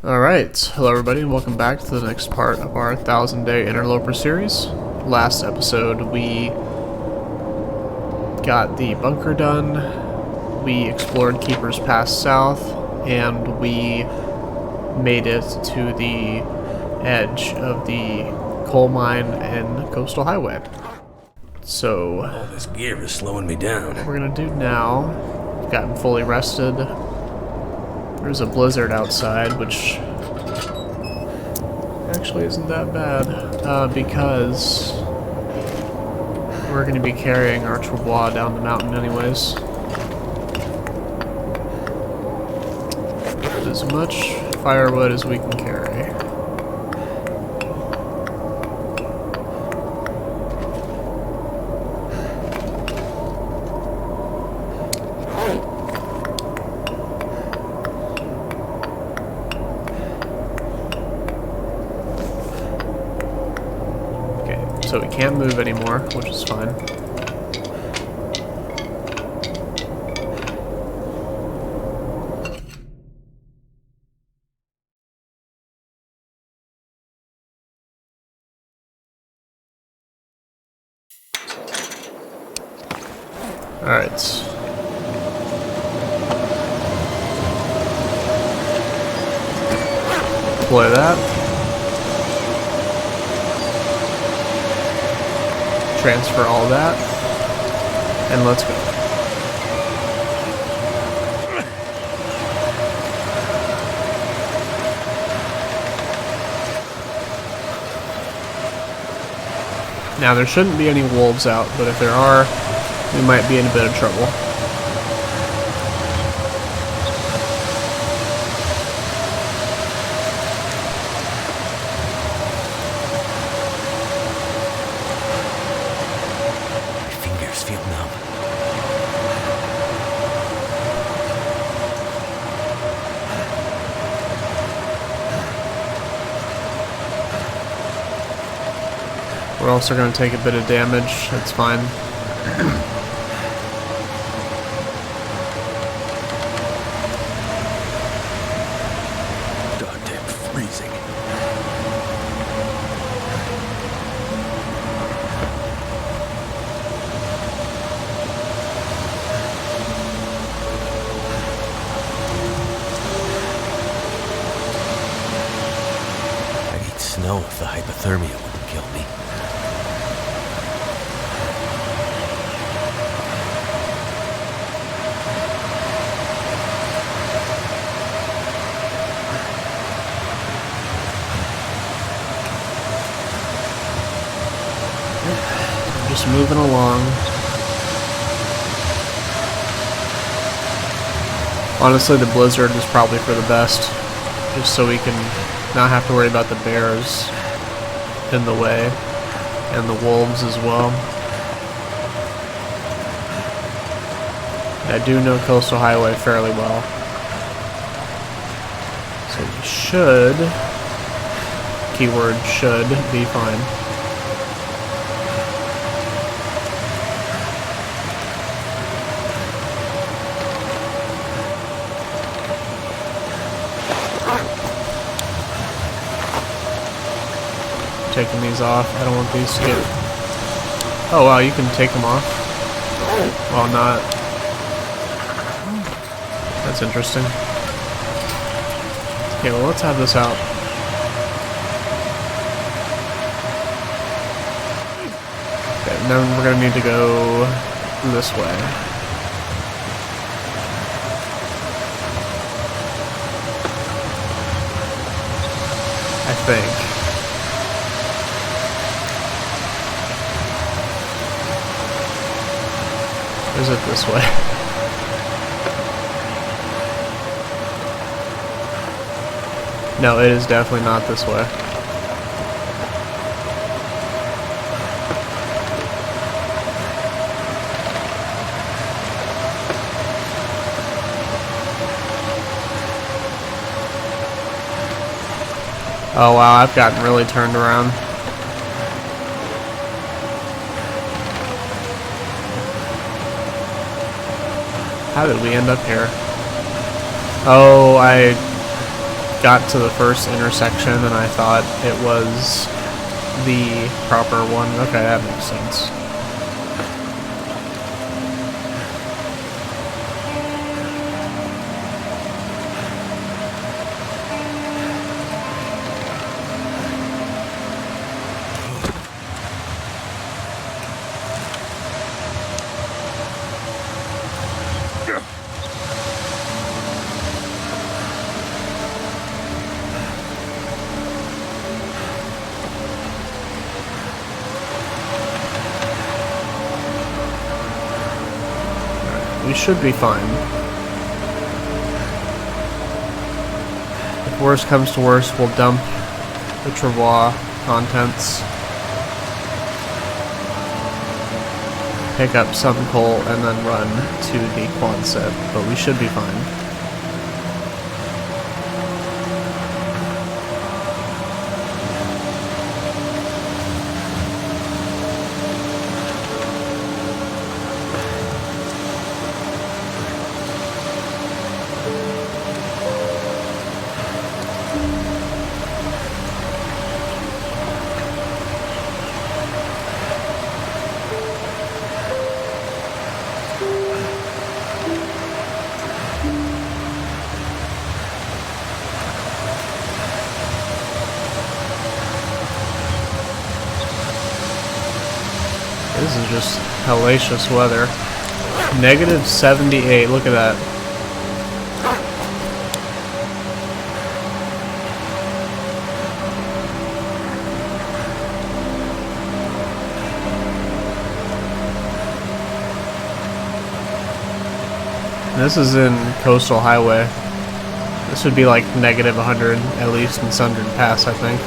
Alright, hello everybody and welcome back to the next part of our 1000-day Interloper series. Last episode we got the bunker done, we explored Keeper's Pass South, and we made it to the edge of the coal mine and coastal highway. So, all this gear is slowing me down. what we're gonna do now, we've gotten fully rested. There's a blizzard outside, which actually isn't that bad, because we're going to be carrying our trebois down the mountain anyways. As much firewood as we can carry. So we can't move anymore, which is fine. Alright. Deploy that. Transfer all that, and let's go. Now there shouldn't be any wolves out, but if there are, we might be in a bit of trouble. Feel numb. We're also going to take a bit of damage, that's fine. Goddamn freezing. Know if the hypothermia wouldn't kill me. Just moving along. Honestly, the blizzard is probably for the best, just so we can not have to worry about the bears in the way, and the wolves as well. I do know Coastal Highway fairly well, so we should, keyword should, be fine. Taking these off. I don't want these to get... Oh wow, you can take them off. Well, not. That's interesting. Okay, well, let's have this out. Okay, and then we're gonna need to go this way. I think. Is it this way? No, it is definitely not this way. Oh wow, I've gotten really turned around. How did we end up here? Oh, I got to the first intersection and I thought it was the proper one. Okay, that makes sense. We should be fine. If worst comes to worst, we'll dump the travois contents, pick up some coal, and then run to the Quonset, but we should be fine. This is just hellacious weather. Negative 78, look at that. This is in Coastal Highway. This would be like negative 100, at least in Sundred Pass, I think.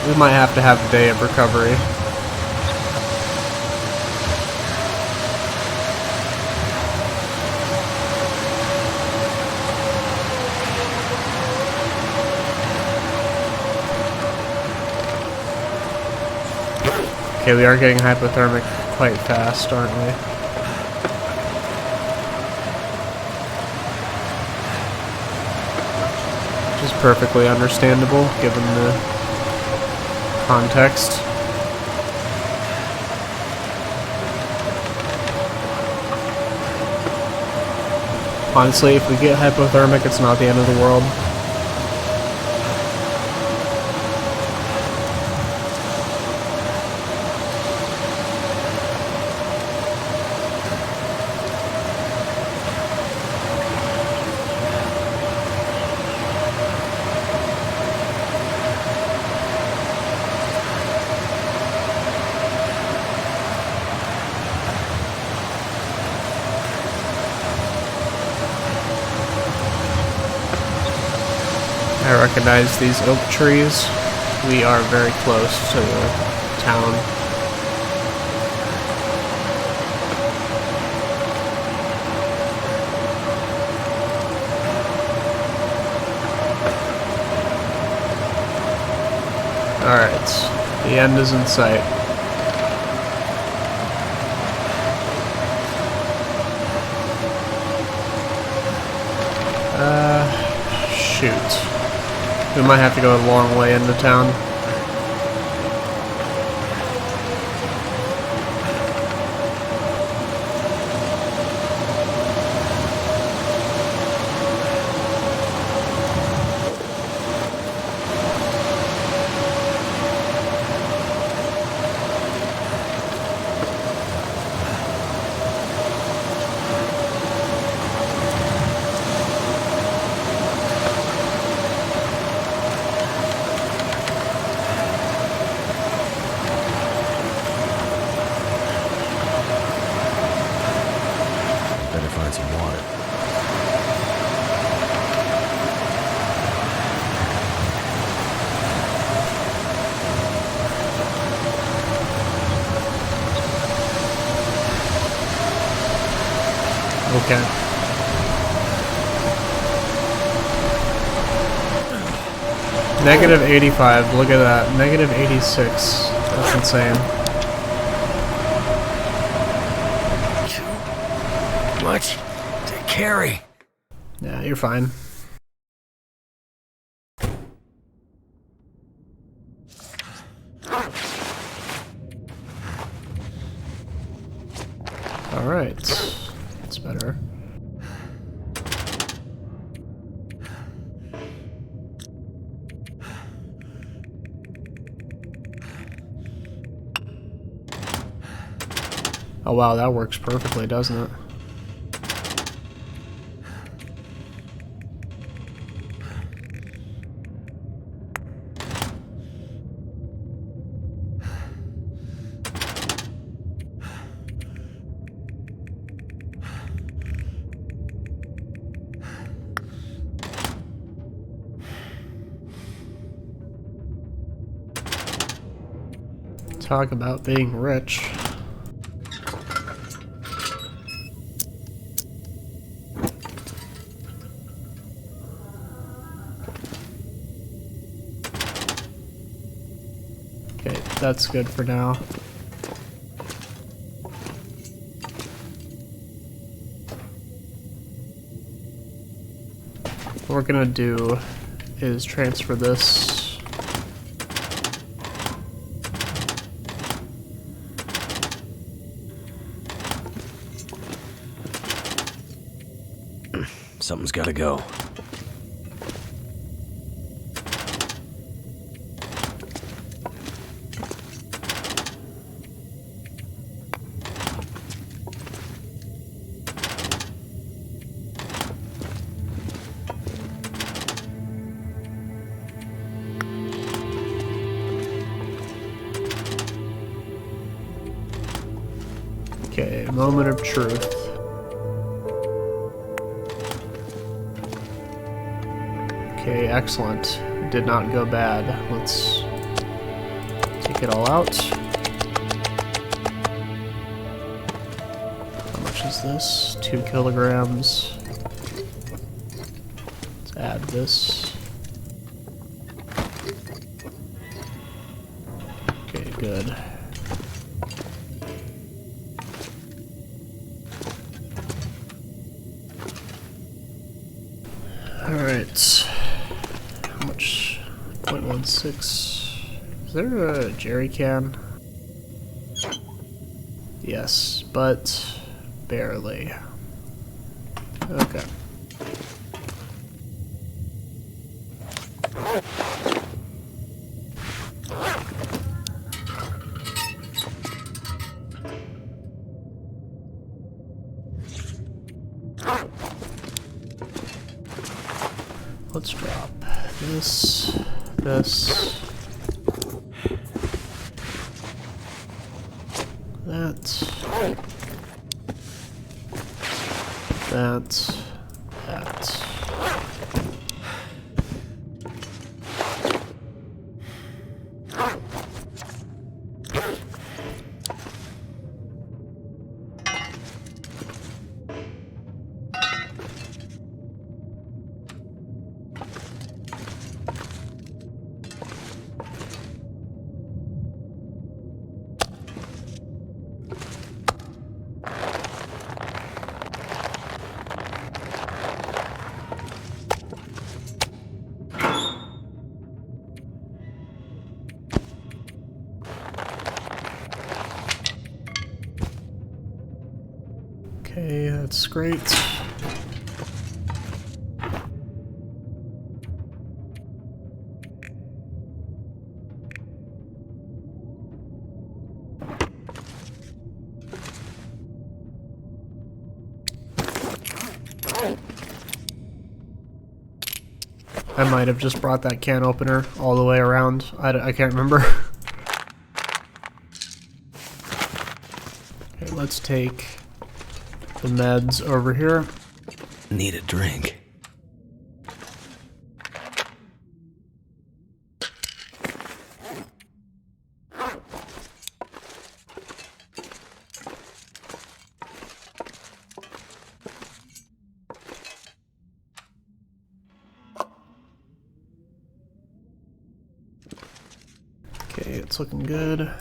We might have to have a day of recovery. Okay, we are getting hypothermic quite fast, aren't we? Which is perfectly understandable, given the context. Honestly, if we get hypothermic, it's not the end of the world. I recognize these oak trees. We are very close to the town. Alright, the end is in sight. Shoot. We might have to go a long way into town. Okay. Negative 85, look at that. Negative 86. That's insane. Too much to carry. Yeah, you're fine. Alright. That's better. Oh wow, that works perfectly, doesn't it? Talk about being rich. Okay, that's good for now. What we're gonna do is transfer this. Something's gotta go. Okay, moment of truth. Okay, excellent. Did not go bad. Let's take it all out. How much is this? 2 kilograms. Let's add this. Okay, good. Alright. How much? 0.16. Is there a jerry can? Yes, but barely. Okay. Let's drop this, this, that, that, that. Okay, that's great. I might have just brought that can opener all the way around. I can't remember. Okay, let's take the meds over here. Need a drink. Okay, it's looking good.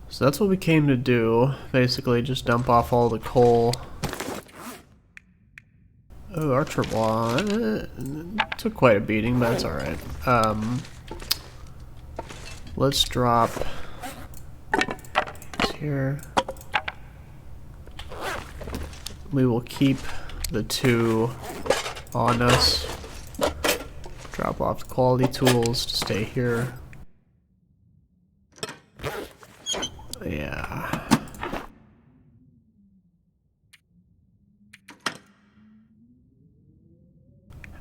So that's what we came to do. Basically, just dump off all the coal. Oh, Archer Wall. Took quite a beating, but that's alright. Let's drop these here. We will keep the 2 on us. Drop off the quality tools to stay here. Yeah. How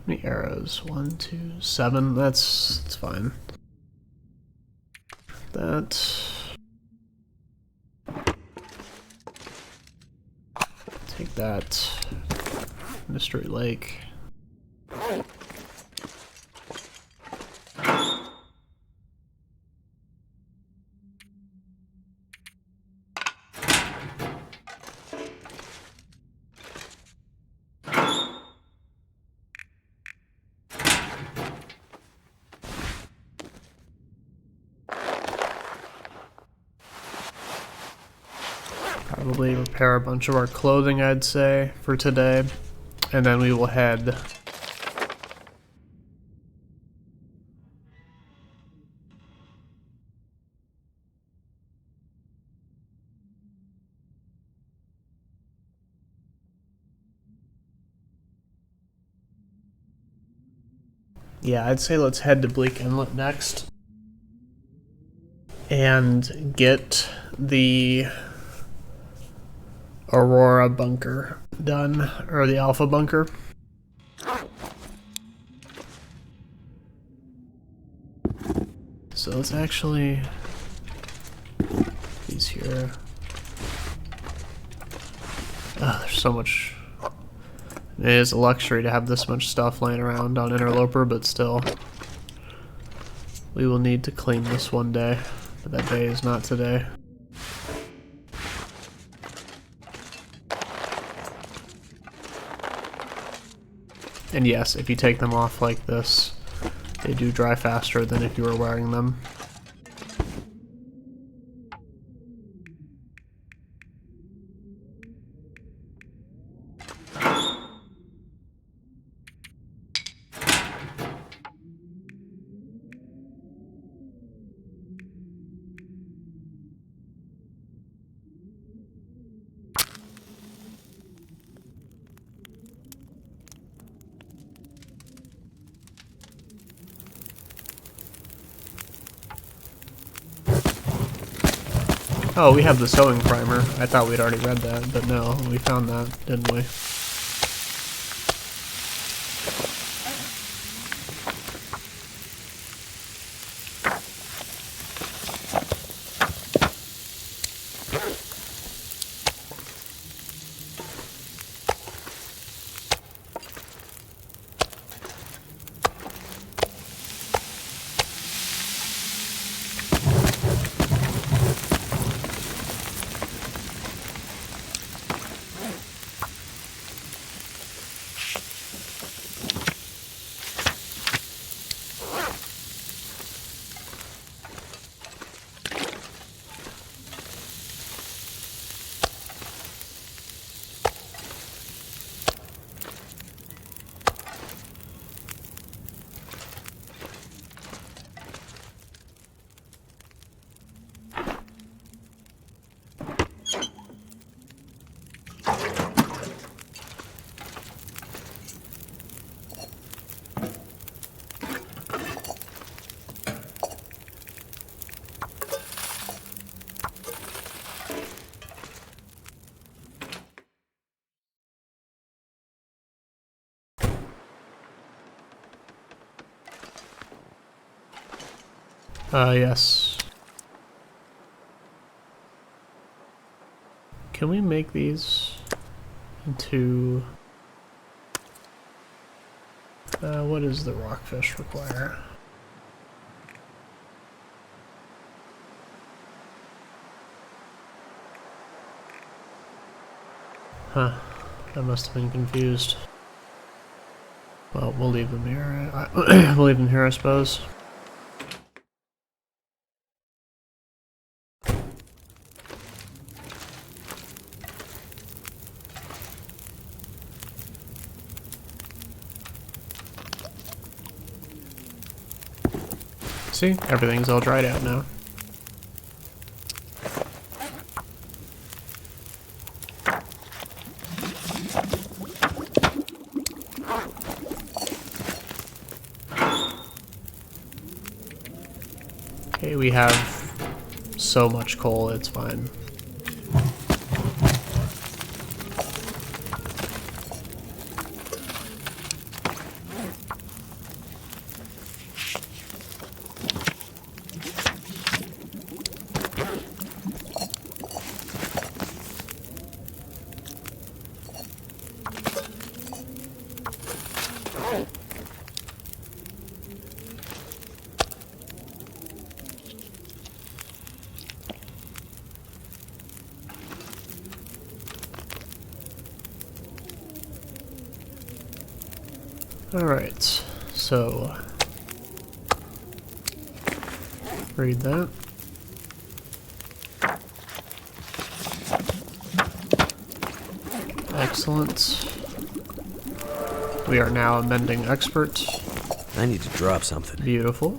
many arrows? 1, 2, 7. That's fine. That. Take that. Mystery Lake. Probably repair a bunch of our clothing, I'd say, for today. And then we will head yeah, I'd say let's head to Bleak Inlet next and get the Aurora bunker done, or the Alpha bunker. So let's actually these here. There's so much. It is a luxury to have this much stuff laying around on Interloper, but still, we will need to clean this one day, but that day is not today. And yes, if you take them off like this, they do dry faster than if you were wearing them. Oh, we have the sewing primer. I thought we'd already read that, but no, we found that, didn't we? Yes. Can we make these into... what does the rockfish require? Huh. I must have been confused. Well, we'll leave them here. We'll leave them here, I suppose. See? Everything's all dried out now. Okay, we have so much coal, it's fine. Alright, so read that. Excellent. We are now a mending expert. I need to drop something. Beautiful.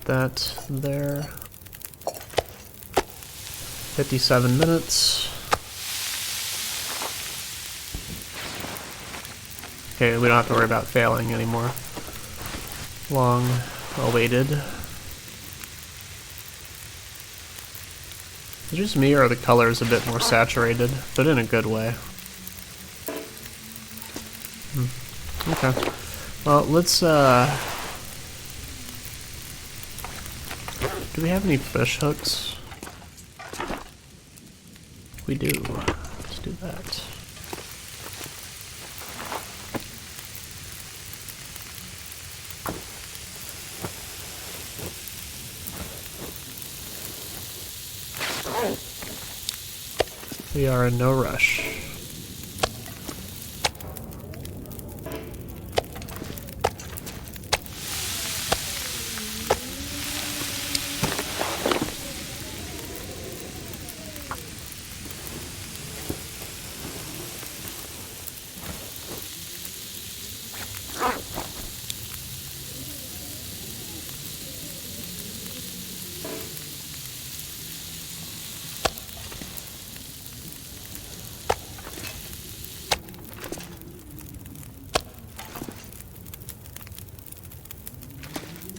That there. 57 minutes. Okay, we don't have to worry about failing anymore. Long awaited. Is it just me or are the colors a bit more saturated, but in a good way? Okay. Well, let's do we have any fish hooks? We do. Let's do that. We are in no rush.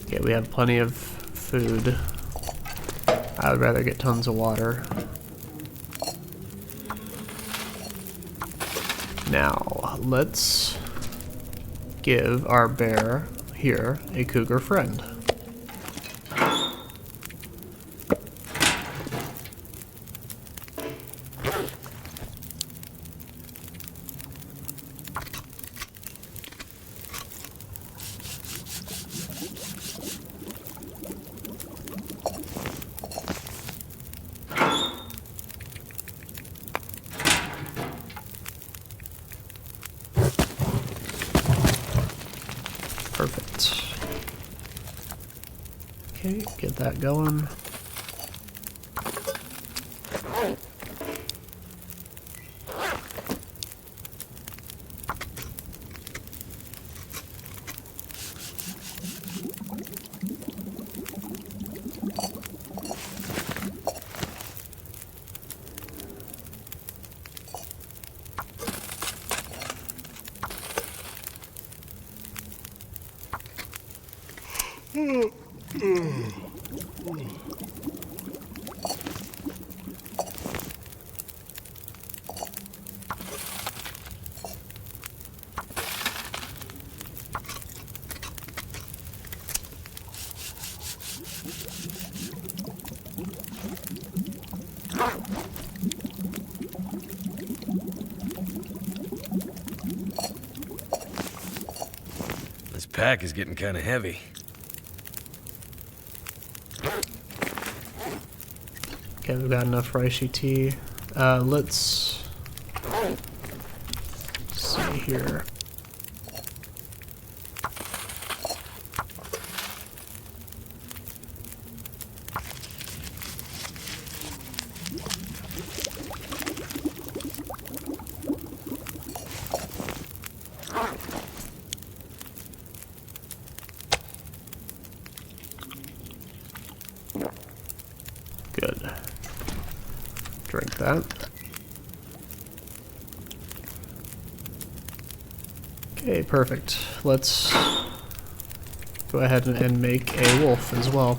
Okay, we have plenty of food. I would rather get tons of water. Now, let's give our bear here a cougar friend. Perfect. Okay, get that going. This pack is getting kind of heavy. Okay, we've got enough reishi tea. Let's see here. Good. Drink that. Okay, perfect. Let's go ahead and make a wolf as well.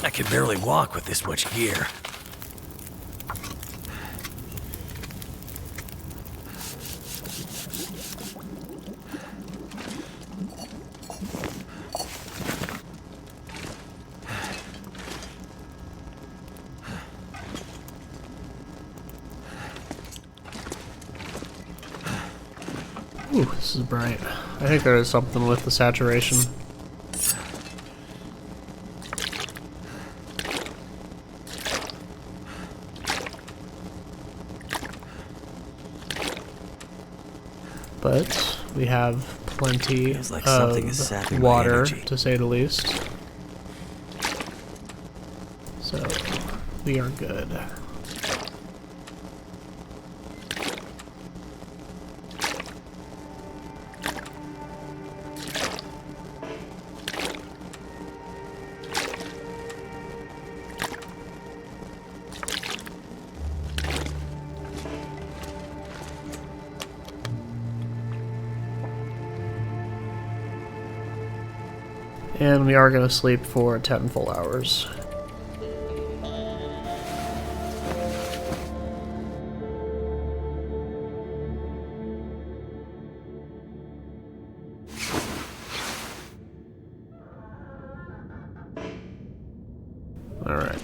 I can barely walk with this much gear. Ooh, this is bright. I think there is something with the saturation. But we have plenty Feels like something is of sapping my water, energy. to say the least. So, we are good. And we are going to sleep for 10 full hours. Alright.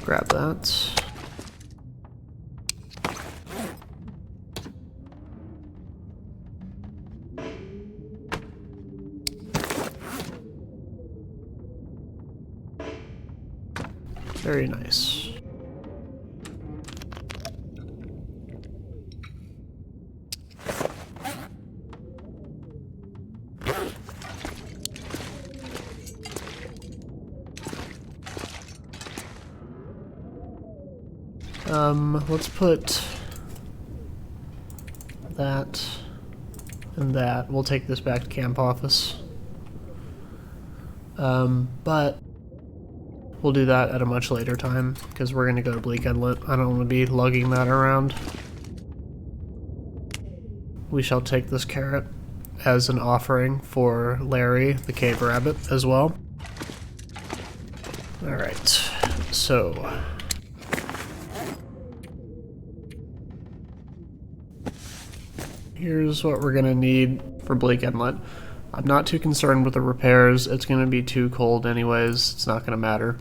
Grab that. Very nice. Let's put that and that. We'll take this back to camp office. But we'll do that at a much later time, because we're going to go to Bleak Inlet. I don't want to be lugging that around. We shall take this carrot as an offering for Larry, the cave rabbit, as well. Alright, so here's what we're gonna need for Bleak Inlet. I'm not too concerned with the repairs. It's gonna be too cold anyways. It's not gonna matter.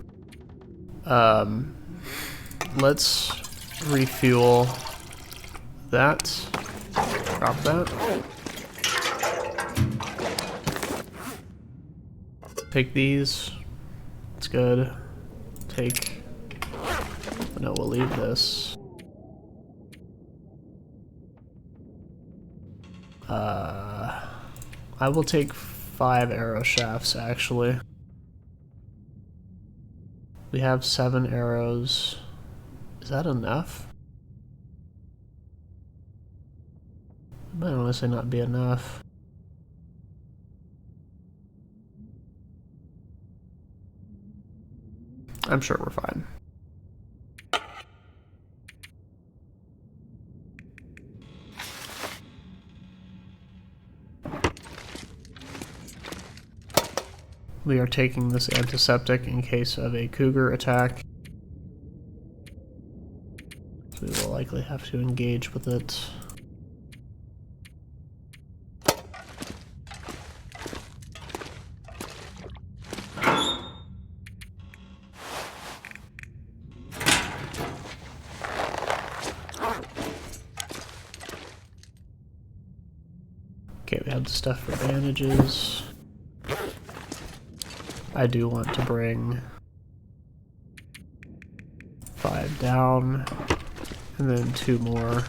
Let's refuel that. Drop that. Take these. It's good. Take... No, we'll leave this. I will take 5 arrow shafts, actually. We have 7 arrows. Is that enough? It might honestly not be enough. I'm sure we're fine. We are taking this antiseptic in case of a cougar attack. So we will likely have to engage with it. Okay, we have the stuff for bandages. I do want to bring 5 down, and then 2 more.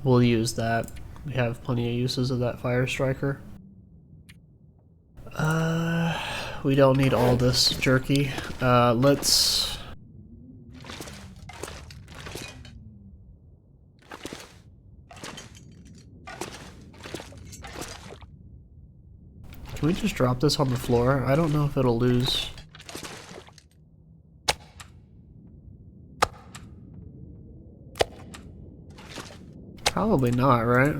We'll use that. We have plenty of uses of that fire striker. We don't need all this jerky. Let's... Can we just drop this on the floor? I don't know if it'll lose. Probably not, right?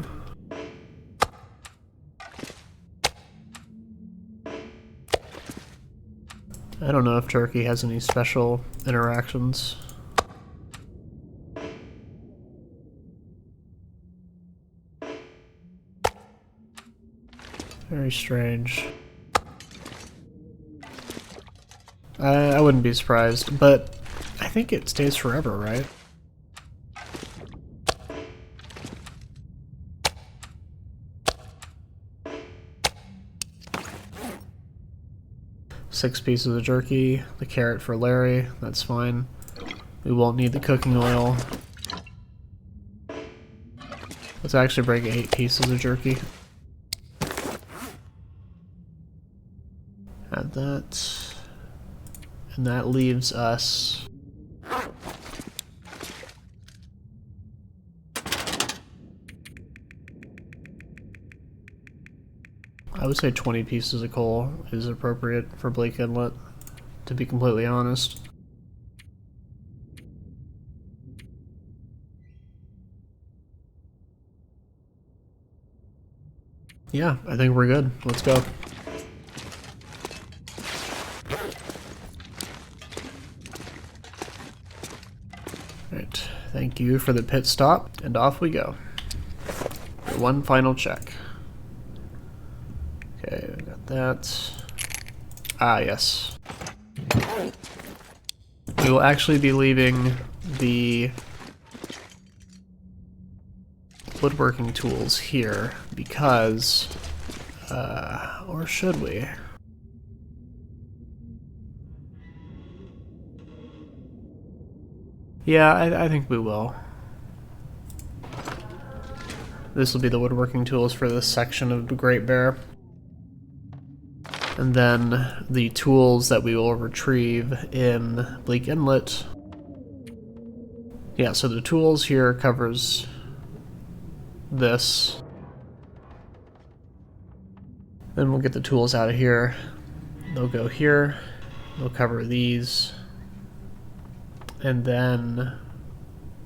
I don't know if jerky has any special interactions. Very strange. I wouldn't be surprised, but I think it stays forever, right? Six pieces of jerky, the carrot for Larry, that's fine. We won't need the cooking oil. Let's actually bring 8 pieces of jerky. Add that. And that leaves us... I would say 20 pieces of coal is appropriate for Bleak Inlet, to be completely honest. Yeah, I think we're good. Let's go. Alright, thank you for the pit stop, and off we go. For one final check. Okay, we got that. Ah, yes. We will actually be leaving the woodworking tools here because, or should we? Yeah, I think we will. This will be the woodworking tools for this section of the Great Bear. And then the tools that we will retrieve in Bleak Inlet. Yeah, so the tools here covers this. Then we'll get the tools out of here. They'll go here. They'll cover these. And then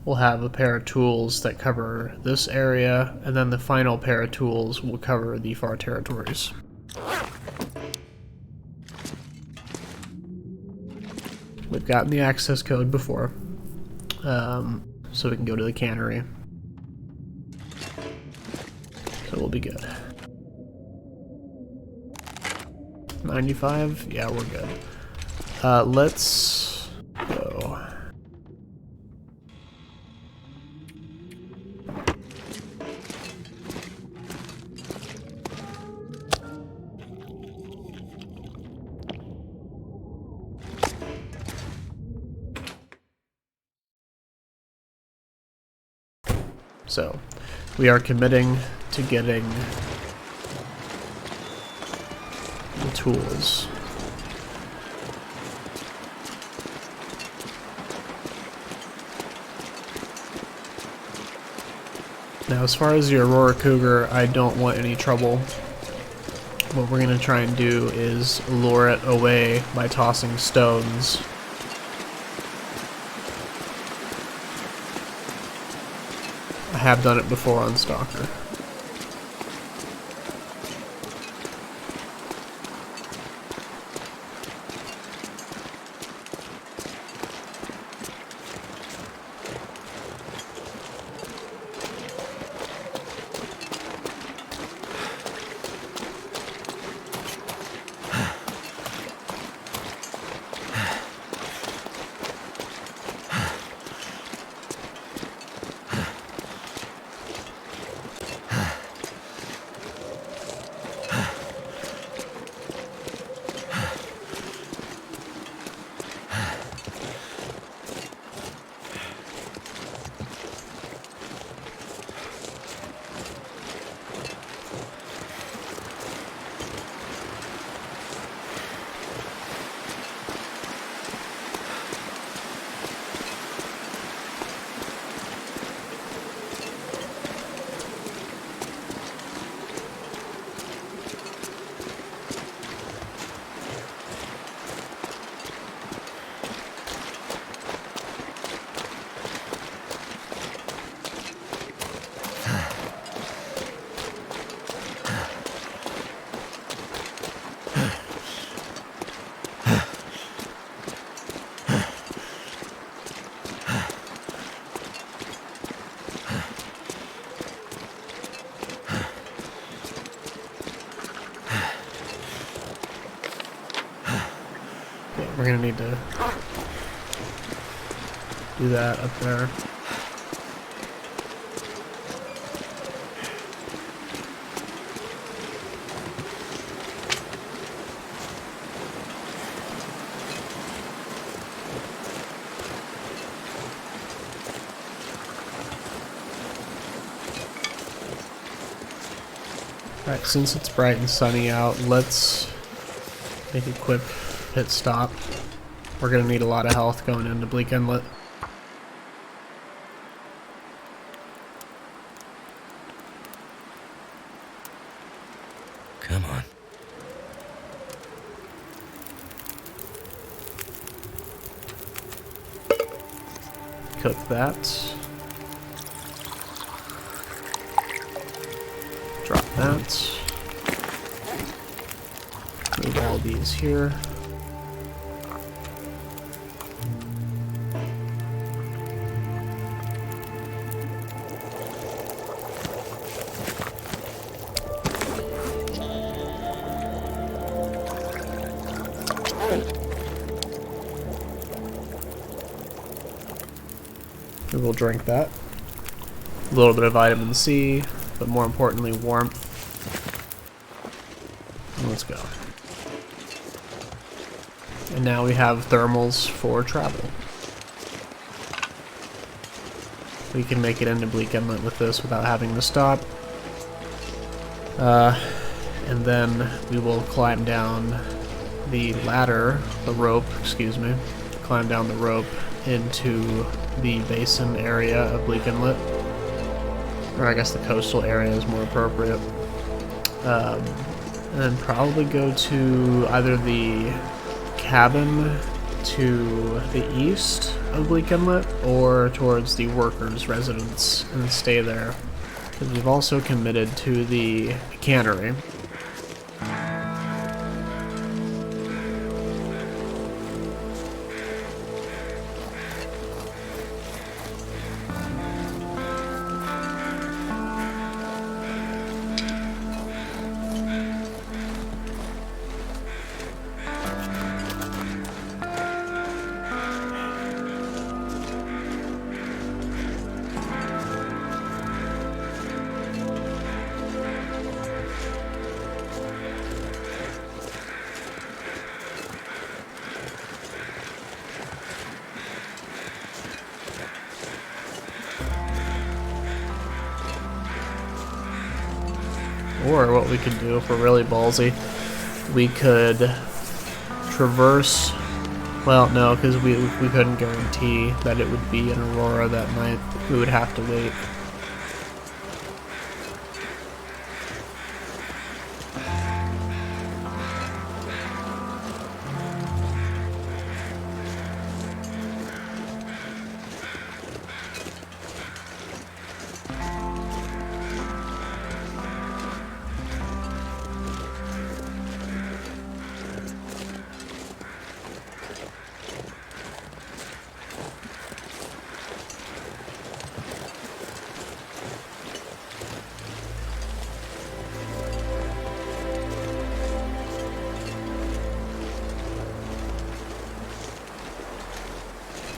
we'll have a pair of tools that cover this area. And then the final pair of tools will cover the far territories. We've gotten the access code before, so we can go to the cannery. So we'll be good. 95? Yeah, we're good. Let's go. So, we are committing to getting the tools. Now, as far as the Aurora Cougar, I don't want any trouble. What we're going to try and do is lure it away by tossing stones. I have done it before on Stalker. We're gonna need to do that up there. Alright, since it's bright and sunny out, let's make a quick pit stop. We're gonna need a lot of health going into Bleak Inlet. Come on. Cook that. Drop that. Move all these here. We will drink that. A little bit of vitamin C, but more importantly, warmth. And let's go. And now we have thermals for travel. We can make it into Bleak Inlet with this without having to stop. And then we will climb down the ladder, the rope, excuse me, climb down the rope into the basin area of Bleak Inlet. Or I guess the coastal area is more appropriate. And then probably go to either the cabin to the east of Bleak Inlet or towards the workers' residence and stay there. Because we've also committed to the cannery. Or what we could do, if we're really ballsy, we could traverse. Well, no, because we couldn't guarantee that it would be an aurora that night. We would have to wait.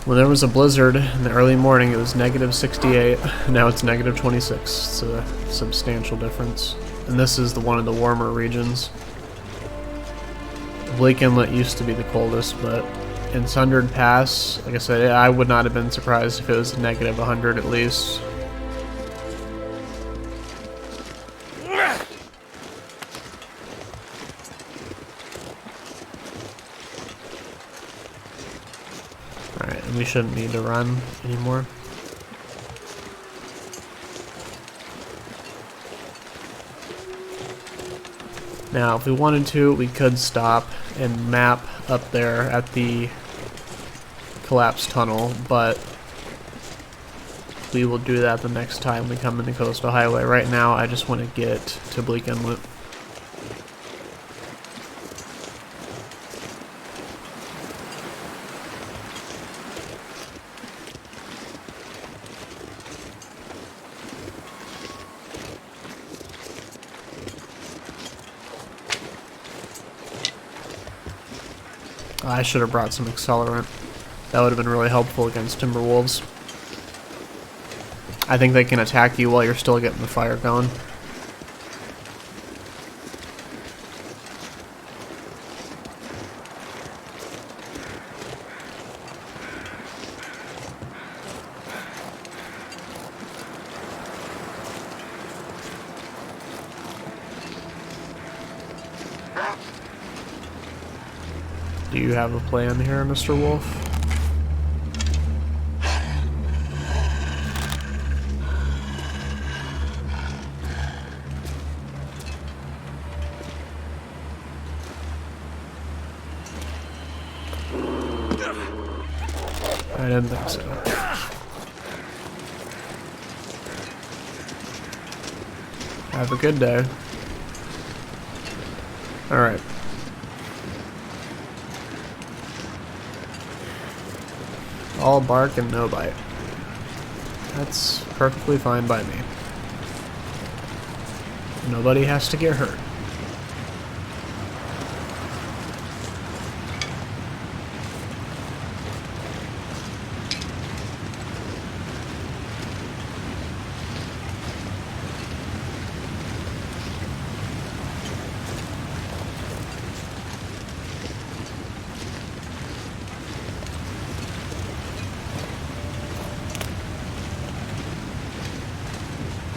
When there was a blizzard in the early morning, it was negative 68. Now it's negative 26. It's a substantial difference. And this is one of the warmer regions. Bleak Inlet used to be the coldest, but in Sundered Pass, like I said, I would not have been surprised if it was negative 100 at least. Alright, and we shouldn't need to run anymore. Now, if we wanted to, we could stop and map up there at the collapsed tunnel, but we will do that the next time we come in the Coastal Highway. Right now, I just want to get to Bleak Inlet. I should have brought some accelerant. That would have been really helpful against timber wolves. I think they can attack you while you're still getting the fire going. Do you have a plan here, Mr. Wolf? I didn't think so. Have a good day. Alright. All bark and no bite. That's perfectly fine by me. Nobody has to get hurt.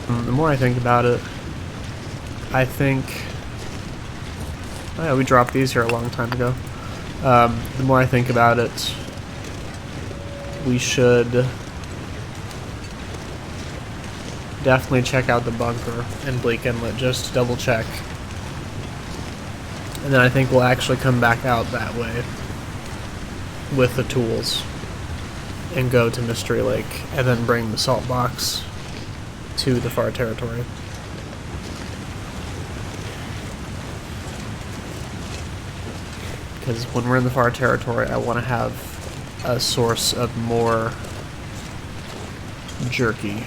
The more I think about it, I think... Oh yeah, we dropped these here a long time ago. The more I think about it, we should definitely check out the bunker in Bleak Inlet, just to double check. And then I think we'll actually come back out that way with the tools and go to Mystery Lake and then bring the salt box to the far territory. Because when we're in the far territory, I want to have a source of more jerky.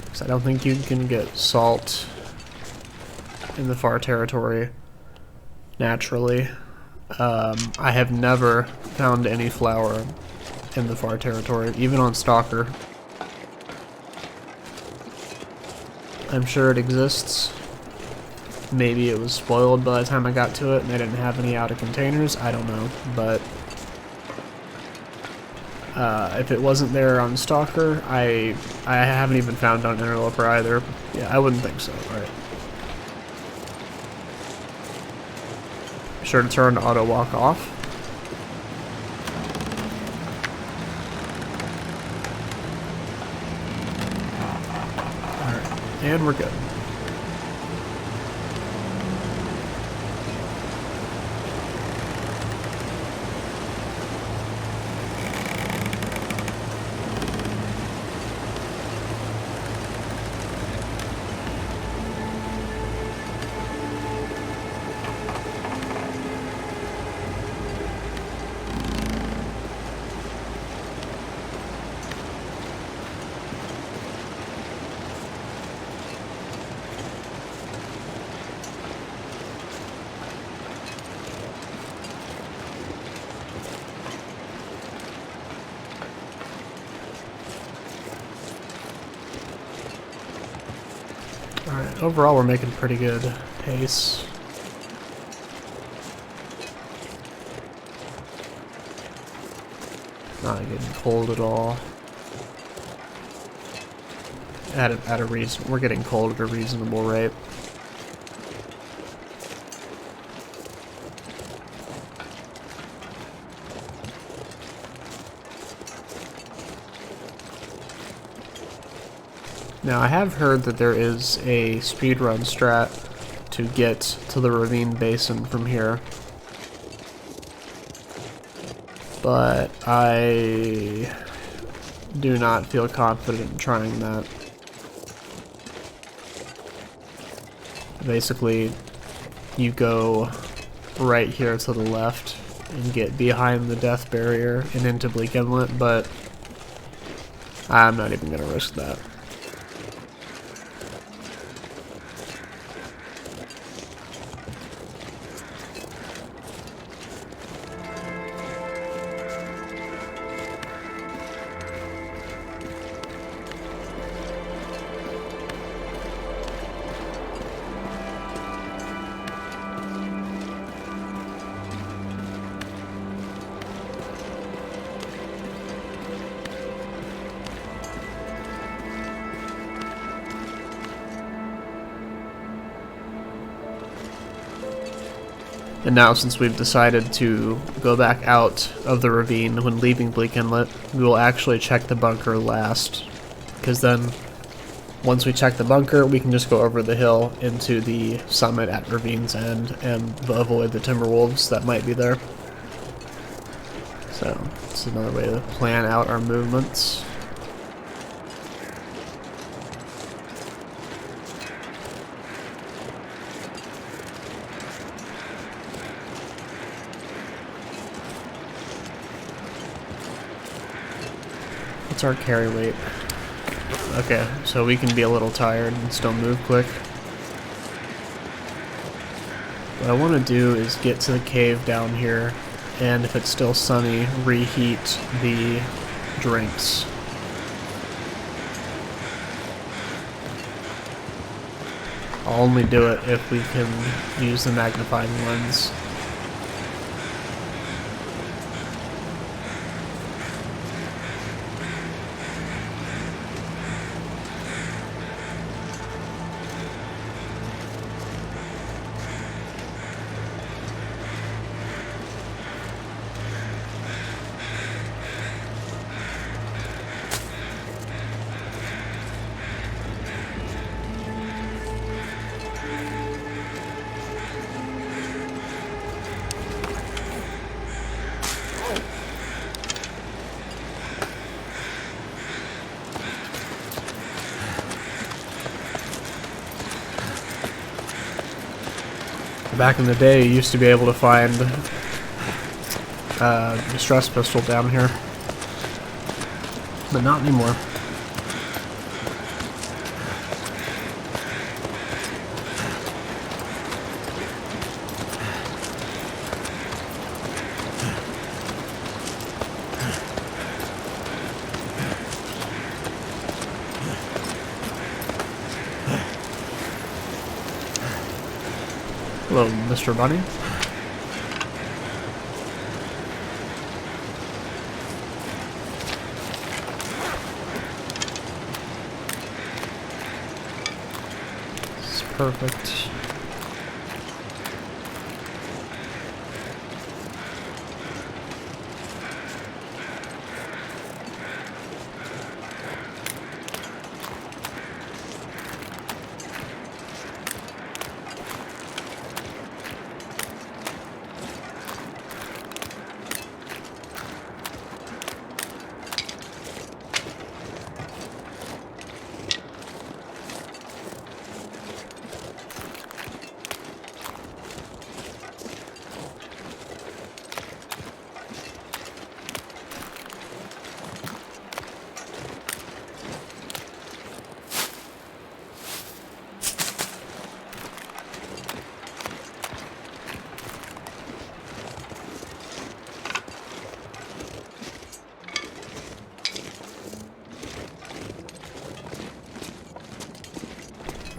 Because I don't think you can get salt in the far territory naturally. I have never found any flour in the far territory, even on Stalker. I'm sure it exists. Maybe it was spoiled by the time I got to it and they didn't have any out of containers. I don't know, but If it wasn't there on Stalker, I haven't even found it on Interloper either. Yeah, I wouldn't think so. Alright. Be sure to turn auto walk off. Alright, and we're good. Alright, overall we're making pretty good pace. Not getting cold at all. At a reason, we're getting cold at a reasonable rate. Now, I have heard that there is a speedrun strat to get to the ravine basin from here, but I do not feel confident in trying that. Basically, you go right here to the left and get behind the death barrier and into Bleak Inlet, but I'm not even going to risk that. And now, since we've decided to go back out of the ravine when leaving Bleak Inlet, we will actually check the bunker last. Because then, once we check the bunker, we can just go over the hill into the summit at Ravine's End and avoid the Timberwolves that might be there. So, it's another way to plan out our movements. What's our carry weight? Okay, so we can be a little tired and still move quick. What I want to do is get to the cave down here, and if it's still sunny, reheat the drinks. I'll only do it if we can use the magnifying lens. Back in the day, you used to be able to find a distress pistol down here, but not anymore. Hello, Mr. Bunny. Perfect.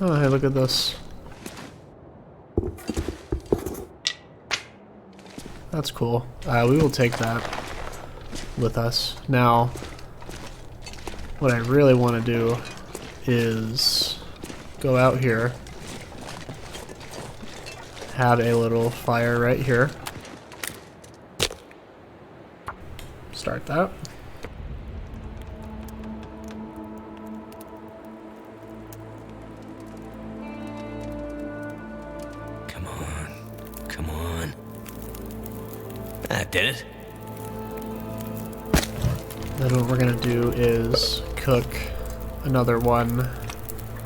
Oh, hey, look at this. That's cool. We will take that with us. Now, what I really want to do is go out here, have a little fire right here. Start that. Come on. That did it. Then what we're gonna do is cook another one.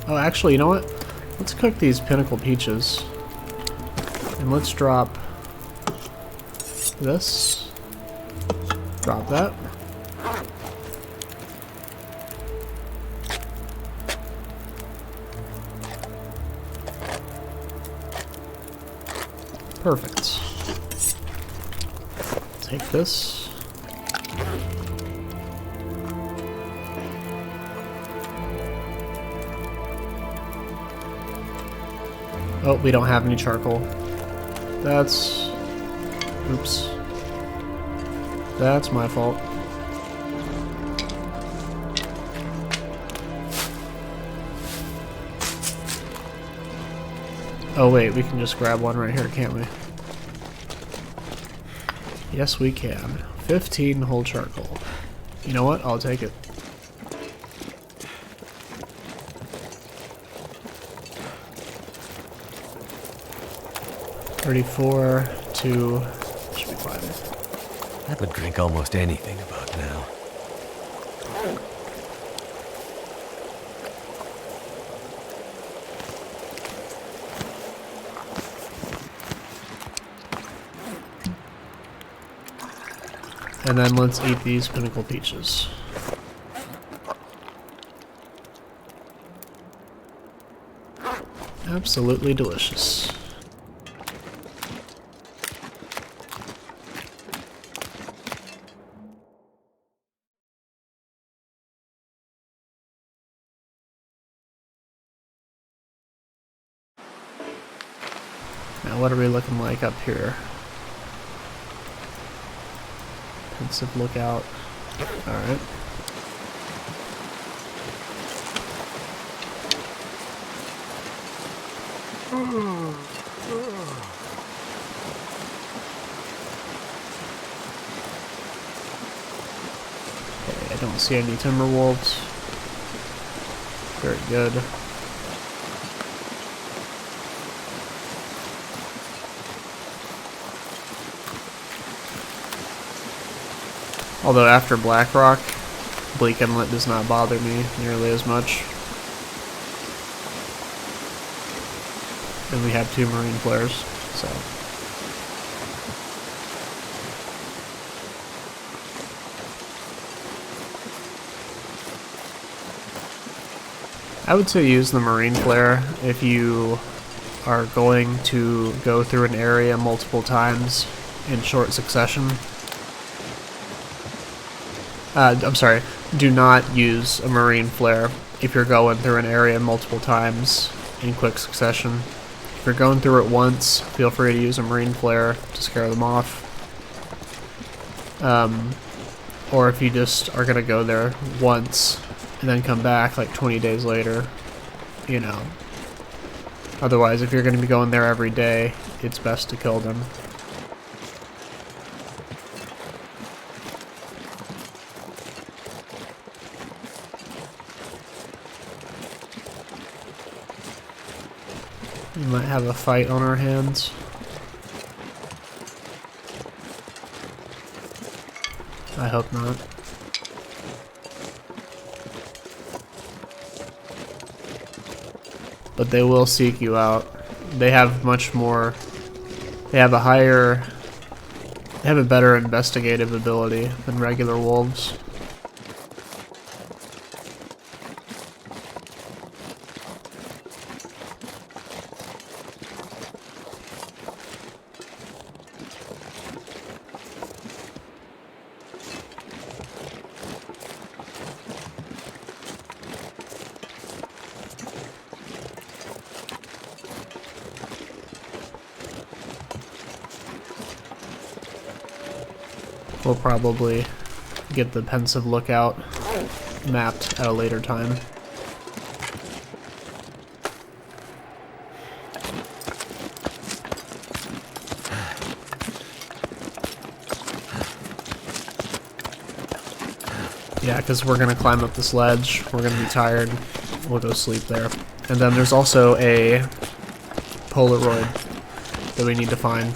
Oh, actually, you know what? Let's cook these pinnacle peaches. And let's drop this. Drop that. Perfect. Take this. Oh, we don't have any charcoal. That's... Oops. That's my fault. Oh wait, we can just grab one right here, can't we? Yes, we can. 15 whole charcoal. You know what? I'll take it. $34 to... should be fine. I would drink almost anything about now. And then let's eat these pinnacle peaches. Absolutely delicious. Now what are we looking like up here? Pensive lookout. Alright. Okay, I don't see any timber wolves. Very good. Although after Blackrock, Bleak Inlet does not bother me nearly as much. And we have 2 marine flares, so. I would say use the marine flare if you are going to go through an area multiple times in short succession. I'm sorry, do not use a marine flare if you're going through an area multiple times in quick succession. If you're going through it once, feel free to use a marine flare to scare them off. Or if you just are going to go there once and then come back like 20 days later, you know, Otherwise, if you're going to be going there every day, it's best to kill them. We might have a fight on our hands. I hope not. But they will seek you out. They have much more... They have a better investigative ability than regular wolves. We'll probably get the Pensive Lookout mapped at a later time. Yeah, because we're going to climb up this ledge, we're going to be tired, we'll go sleep there. And then there's also a Polaroid that we need to find.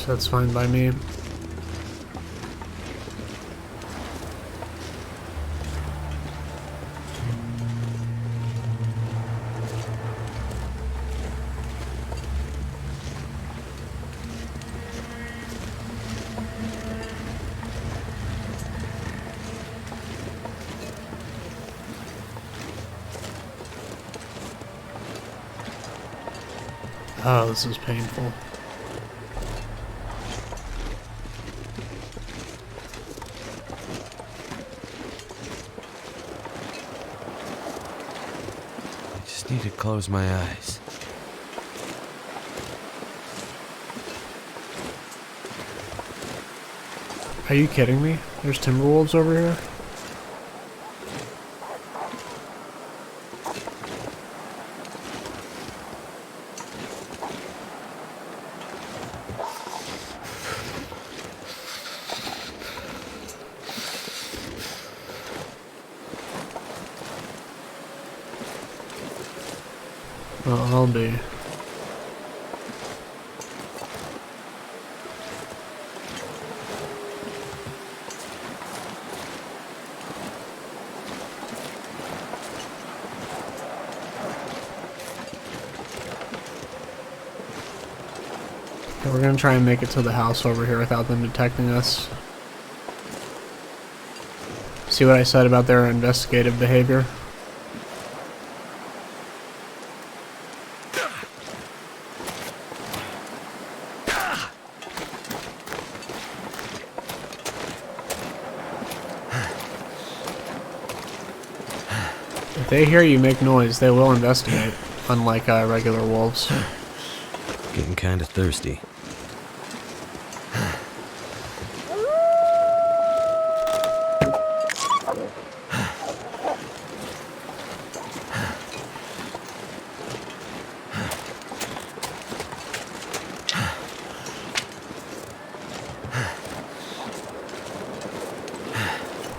That's fine by me. Oh, this is painful. Need to close my eyes. Are you kidding me? There's timberwolves over here? I'll be. Okay, we're gonna try and make it to the house over here without them detecting us. See what I said about their investigative behavior? If they hear you make noise, they will investigate, unlike regular wolves. Getting kind of thirsty.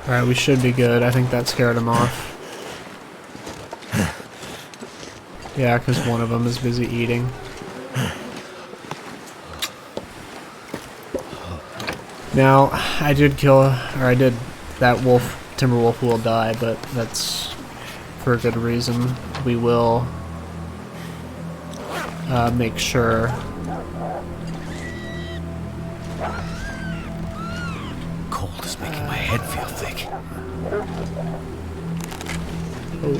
Alright, we should be good. I think that scared him off. Yeah, because one of them is busy eating. Now, I did that wolf, timber wolf will die, but that's for a good reason. We will make sure. cold is making my head feel thick. Oh.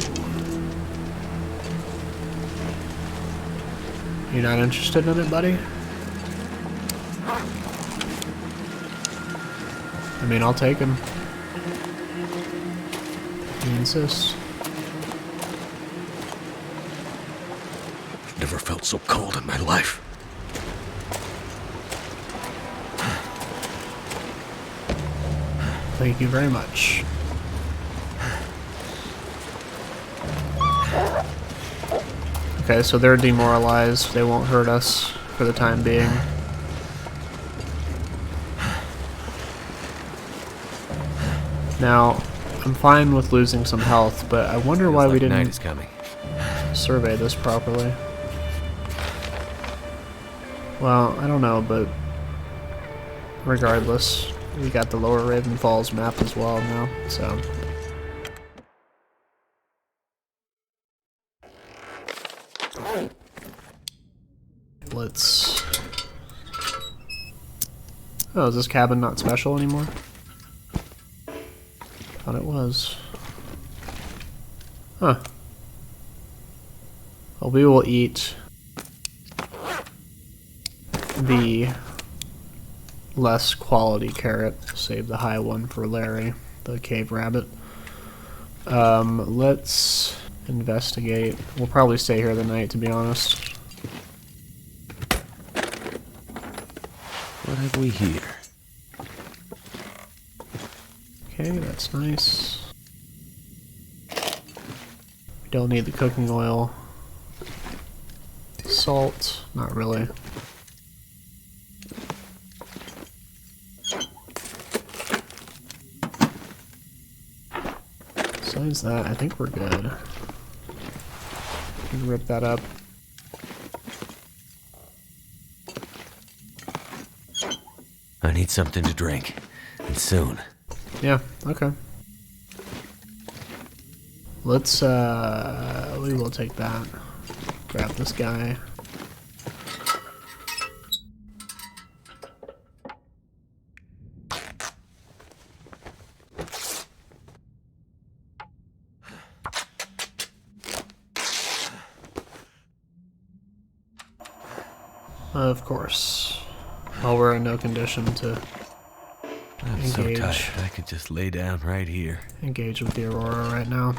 You're not interested in it, buddy? I mean, I'll take him. He insists. Never felt so cold in my life. Thank you very much. Okay, so they're demoralized. They won't hurt us for the time being. Now, I'm fine with losing some health, but I wonder why we Night didn't is coming. survey this properly. Well, I don't know, but regardless, we got the Lower Raven Falls map as well now, so... Let's... Oh, is this cabin not special anymore? Thought it was. Huh. Well, we will eat the less quality carrot. Save the high one for Larry, the cave rabbit. Let's investigate. We'll probably stay here the night, to be honest. What have we here? Okay, that's nice. We don't need the cooking oil. Salt, not really. Besides that, I think we're good. We can rip that up. I need something to drink, and soon. Yeah, okay. Let's, we will take that. Grab this guy. Of course. Well, we're in no condition to I'm so tired. I could just lay down right here. Engage with the Aurora right now.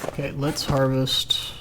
Okay, let's harvest.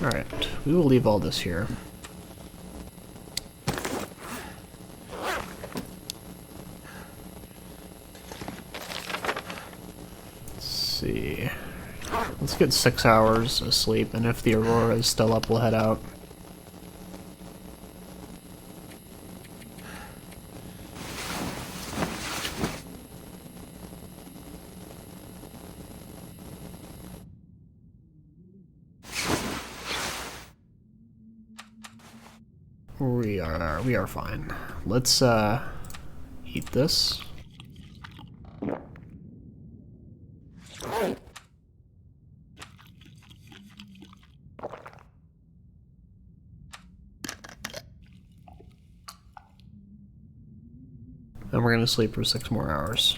Alright, we will leave all this here. Let's see. Let's get 6 hours of sleep, and if the Aurora is still up, we'll head out. We are fine. Let's eat this. And we're gonna sleep for 6 more hours.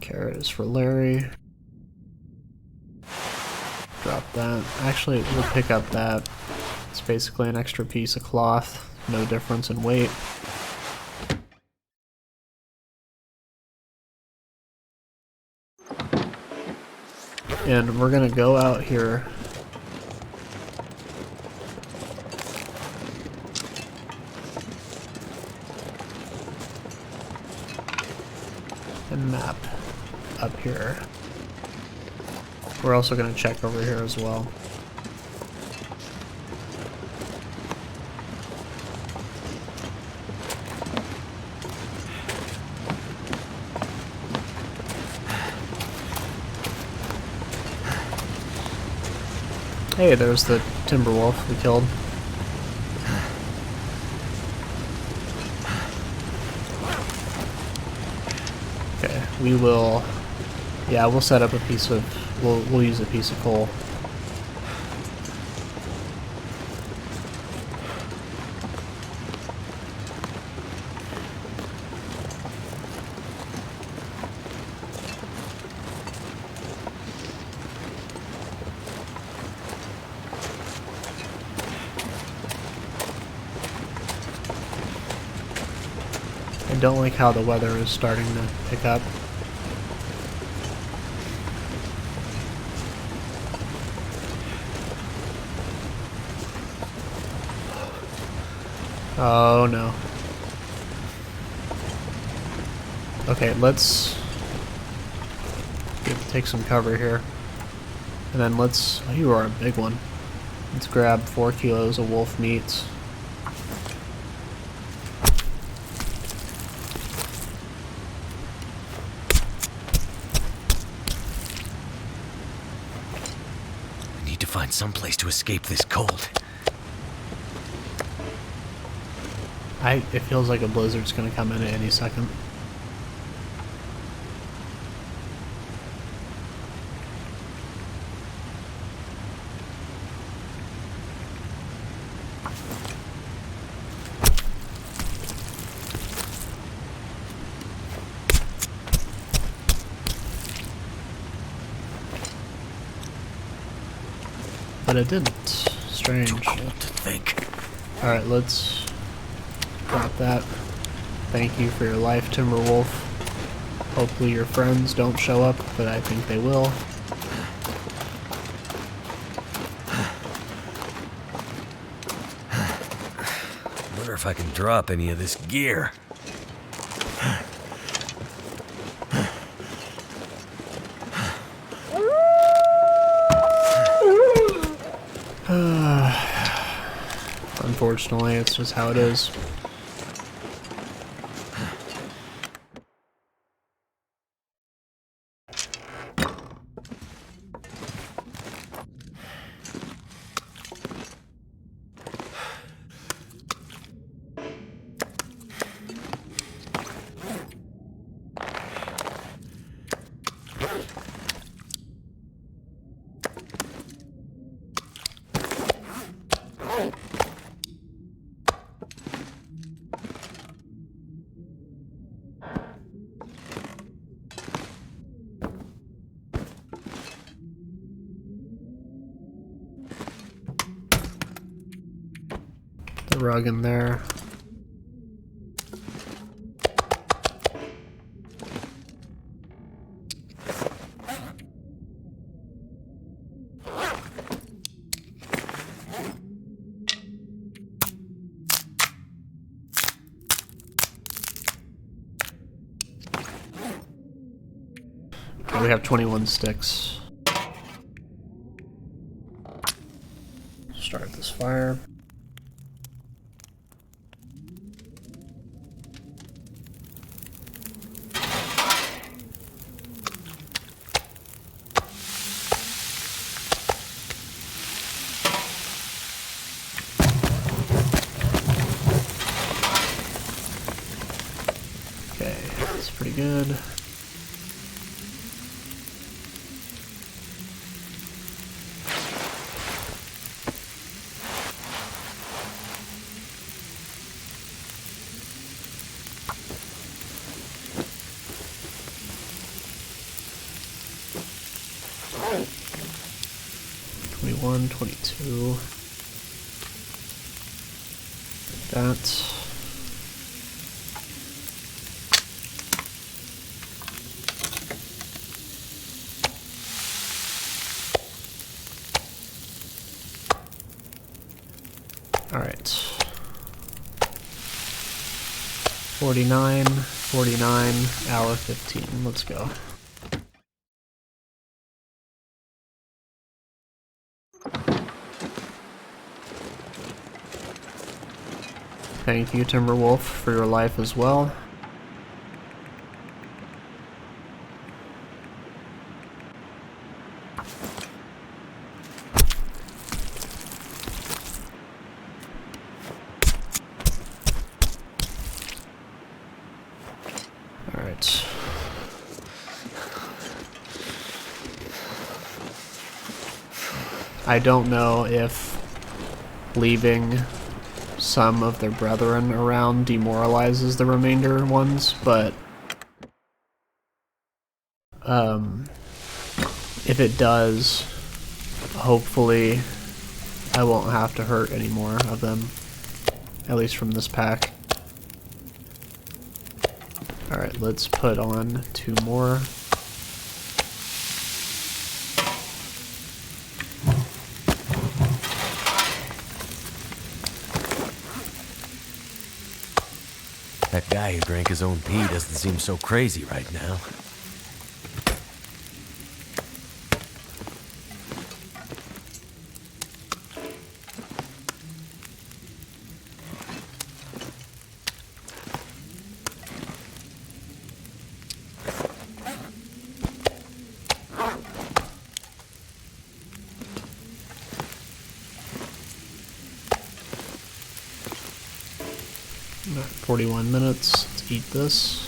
Carrot is for Larry. Drop that. Actually, we'll pick up that. It's basically an extra piece of cloth. No difference in weight. And we're gonna go out here and map up here. We're also gonna check over here as well. Hey, there's the timber wolf we killed. Okay, we will. Yeah, we'll set up a piece of. We'll use a piece of coal. I don't like how the weather is starting to pick up. Oh no. Okay, let's take some cover here. And then let's... Oh, you are a big one. Let's grab 4 kilos of wolf meat. Find some place to escape this cold. It feels like a blizzard's gonna come in at any second. But it didn't. Strange. Too cold to think. Alright, let's drop that. Thank you for your life, Timberwolf. Hopefully your friends don't show up, but I think they will. I wonder if I can drop any of this gear. Unfortunately, it's just how it is. The rug in there. Okay, we have 21 sticks. Start this fire. Okay, that's pretty good. One, 22. Like that. 49, 49, hour 15. Let's go. Thank you, Timberwolf, for your life as well. Alright. I don't know if leaving some of their brethren around demoralizes the remainder ones, but if it does, hopefully I won't have to hurt any more of them, at least from this pack. Alright, let's put on 2 more. That guy who drank his own pee doesn't seem so crazy right now. Alright, 41 minutes. Let's eat this.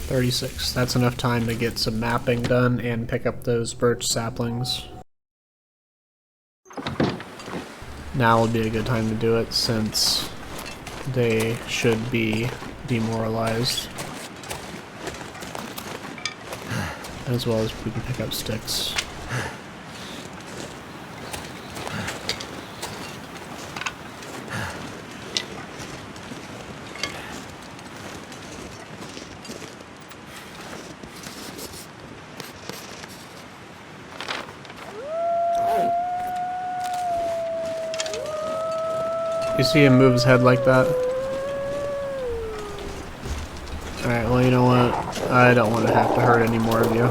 $36. That's enough time to get some mapping done and pick up those birch saplings. Now would be a good time to do it since they should be demoralized. As well as we can pick up sticks. You see him move his head like that? Alright, well, you know what? I don't want to have to hurt any more of you.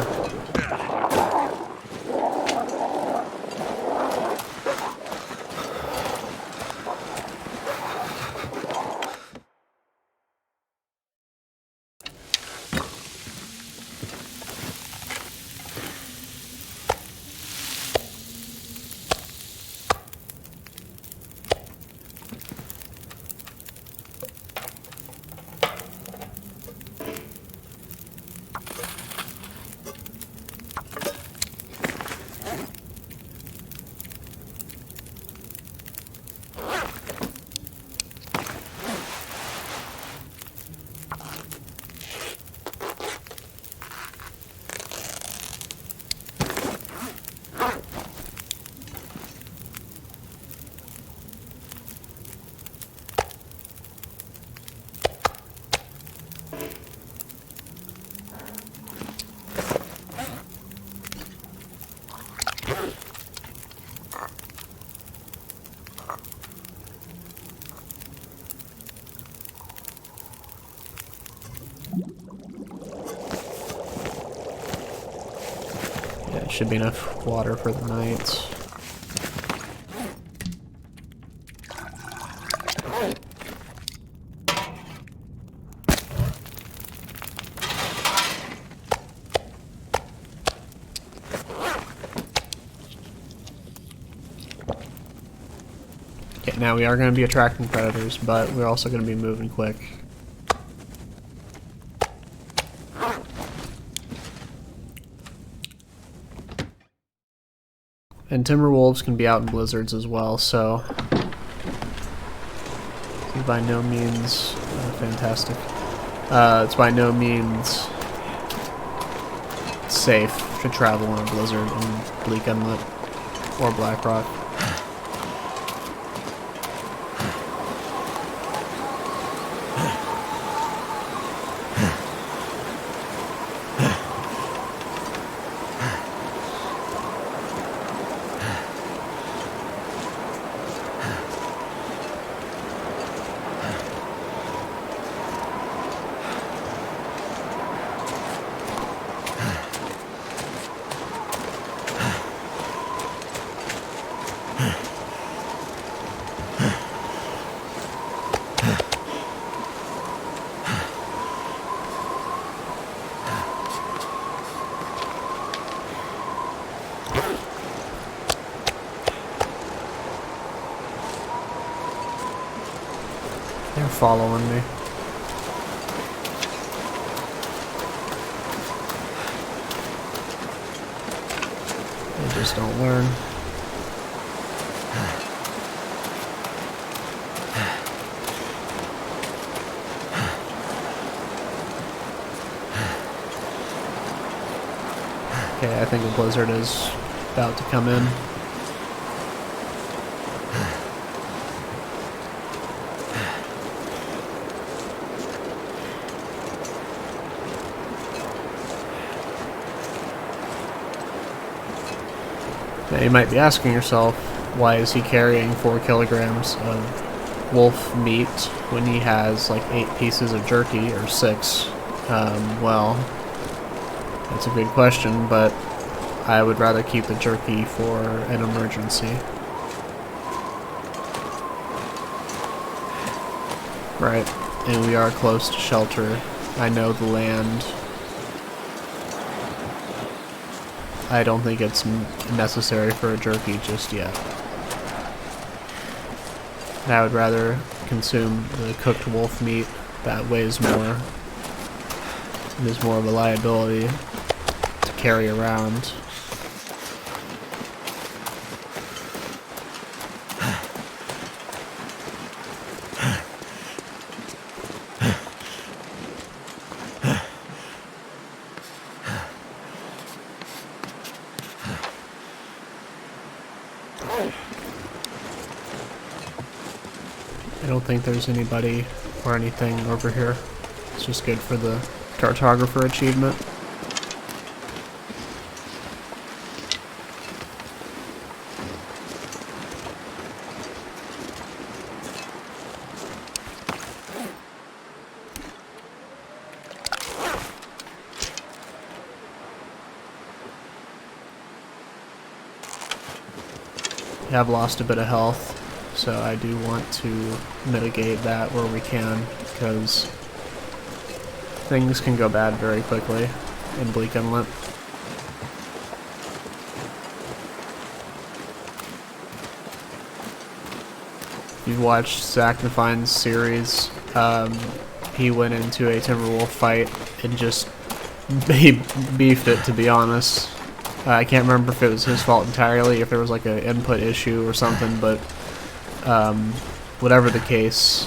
Yeah, it should be enough water for the night. Okay, now we are going to be attracting predators, but we're also going to be moving quick. And timber wolves can be out in blizzards as well, so it's by no means fantastic. It's by no means safe to travel in a blizzard in Bleak Inlet or Black Rock. They're following me. They just don't learn. Okay, I think a blizzard is about to come in. Now you might be asking yourself, why is he carrying 4 kilograms of wolf meat when he has like 8 pieces of jerky, or 6? Well, that's a good question, but I would rather keep the jerky for an emergency. Right, and we are close to shelter. I know the land. I don't think it's necessary for a jerky just yet. I would rather consume the cooked wolf meat that weighs more. There's more of a liability to carry around. I don't think there's anybody or anything over here. It's just good for the cartographer achievement. I've lost a bit of health, so I do want to mitigate that where we can, because things can go bad very quickly in Bleak Inlet. If you've watched Zach Define's series, he went into a Timberwolf fight and just beefed it, to be honest. I can't remember if it was his fault entirely, if there was like an input issue or something, but whatever the case,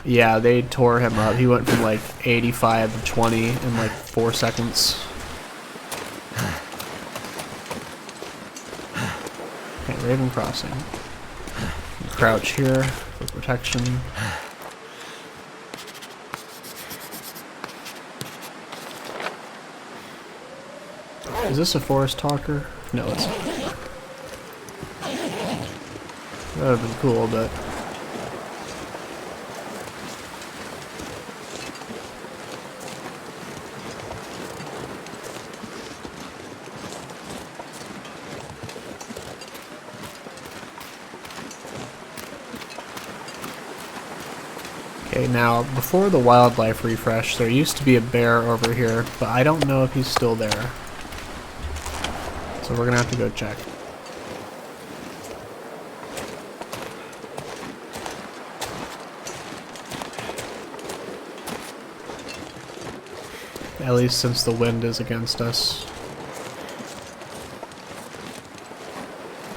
yeah, they tore him up. He went from like 85 to 20 in like 4 seconds. Okay, Raven Crossing. Crouch here for protection. Is this a forest talker? No, it's not. That would have been cool, but... Okay, now, before the wildlife refresh, there used to be a bear over here, but I don't know if he's still there. So we're gonna have to go check. At least since the wind is against us.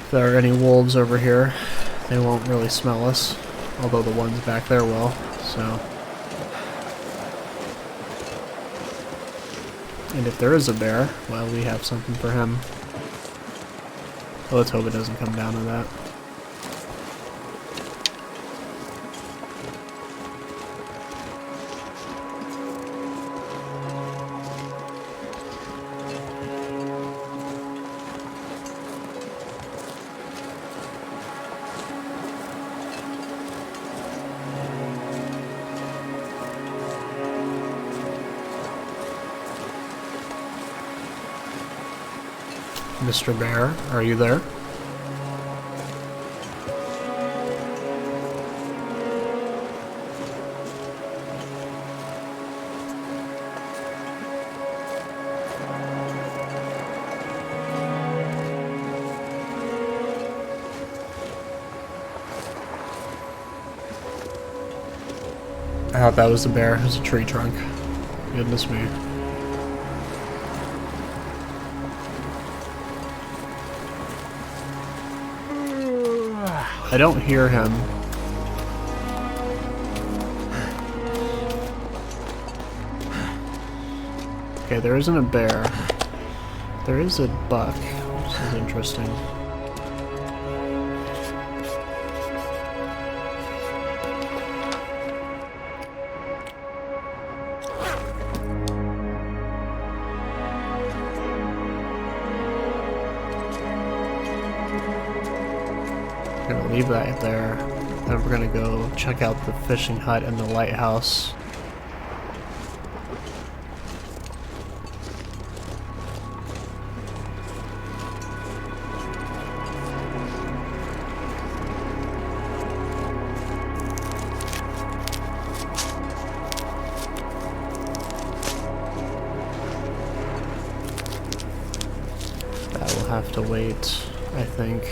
If there are any wolves over here, they won't really smell us. Although the ones back there will, so... And if there is a bear, well, we have something for him. Well, let's hope it doesn't come down to that. Mr. Bear, are you there? I thought that was the bear. It was a tree trunk. Goodness me. I don't hear him. Okay, there isn't a bear. There is a buck, which is interesting. I'm gonna leave that there. Then we're gonna go check out the fishing hut and the lighthouse. That will have to wait, I think.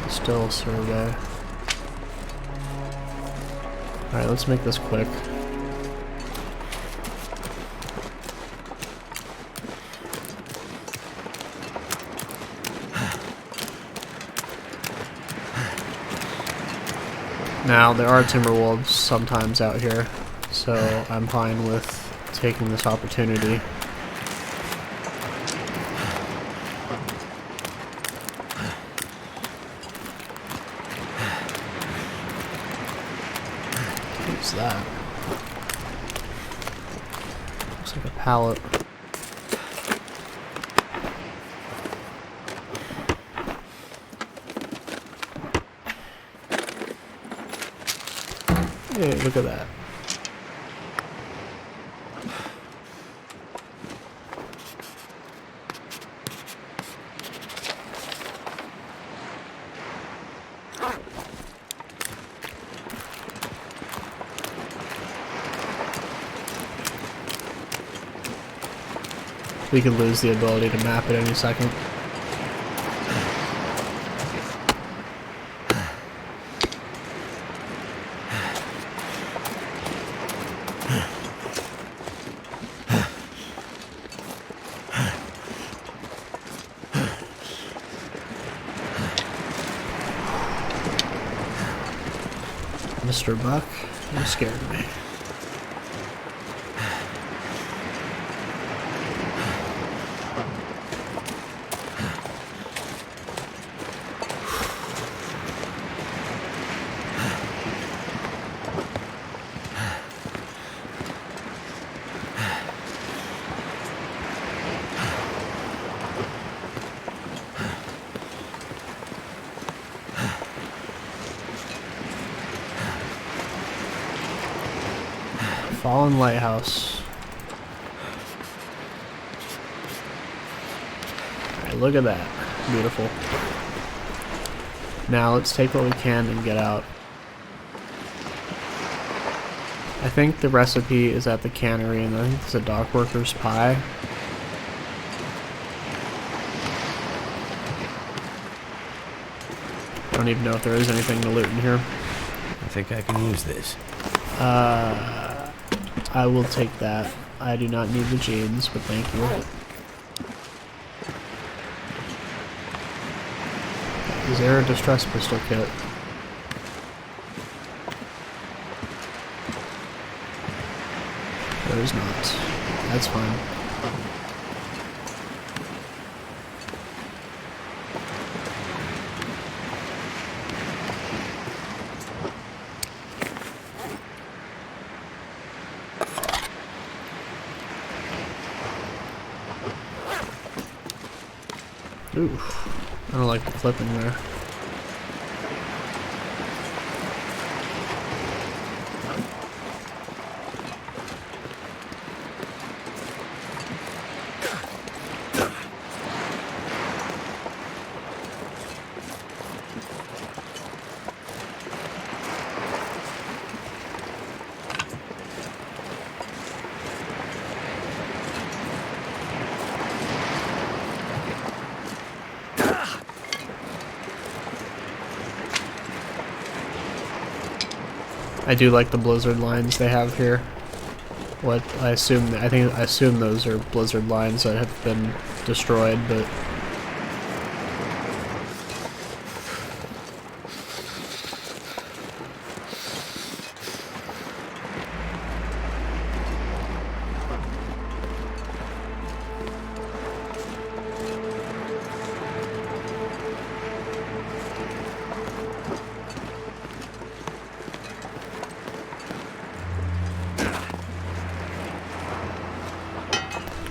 Still survey. Alright, let's make this quick. Now, there are timber wolves sometimes out here, so I'm fine with taking this opportunity. What's that? Looks like a pallet. Hey, look at that. We could lose the ability to map at any second. Mr. Buck, you scared me. Fallen lighthouse. Alright, look at that. Beautiful. Now let's take what we can and get out. I think the recipe is at the cannery, and I think it's a dock worker's pie. I don't even know if there is anything to loot in here. I think I can use this. I will take that. I do not need the jeans, but thank you. Is there a distress pistol kit? There is not. That's fine. Ooh, I don't like the clipping there. I do like the blizzard lines they have here. What I assume those are blizzard lines that have been destroyed, but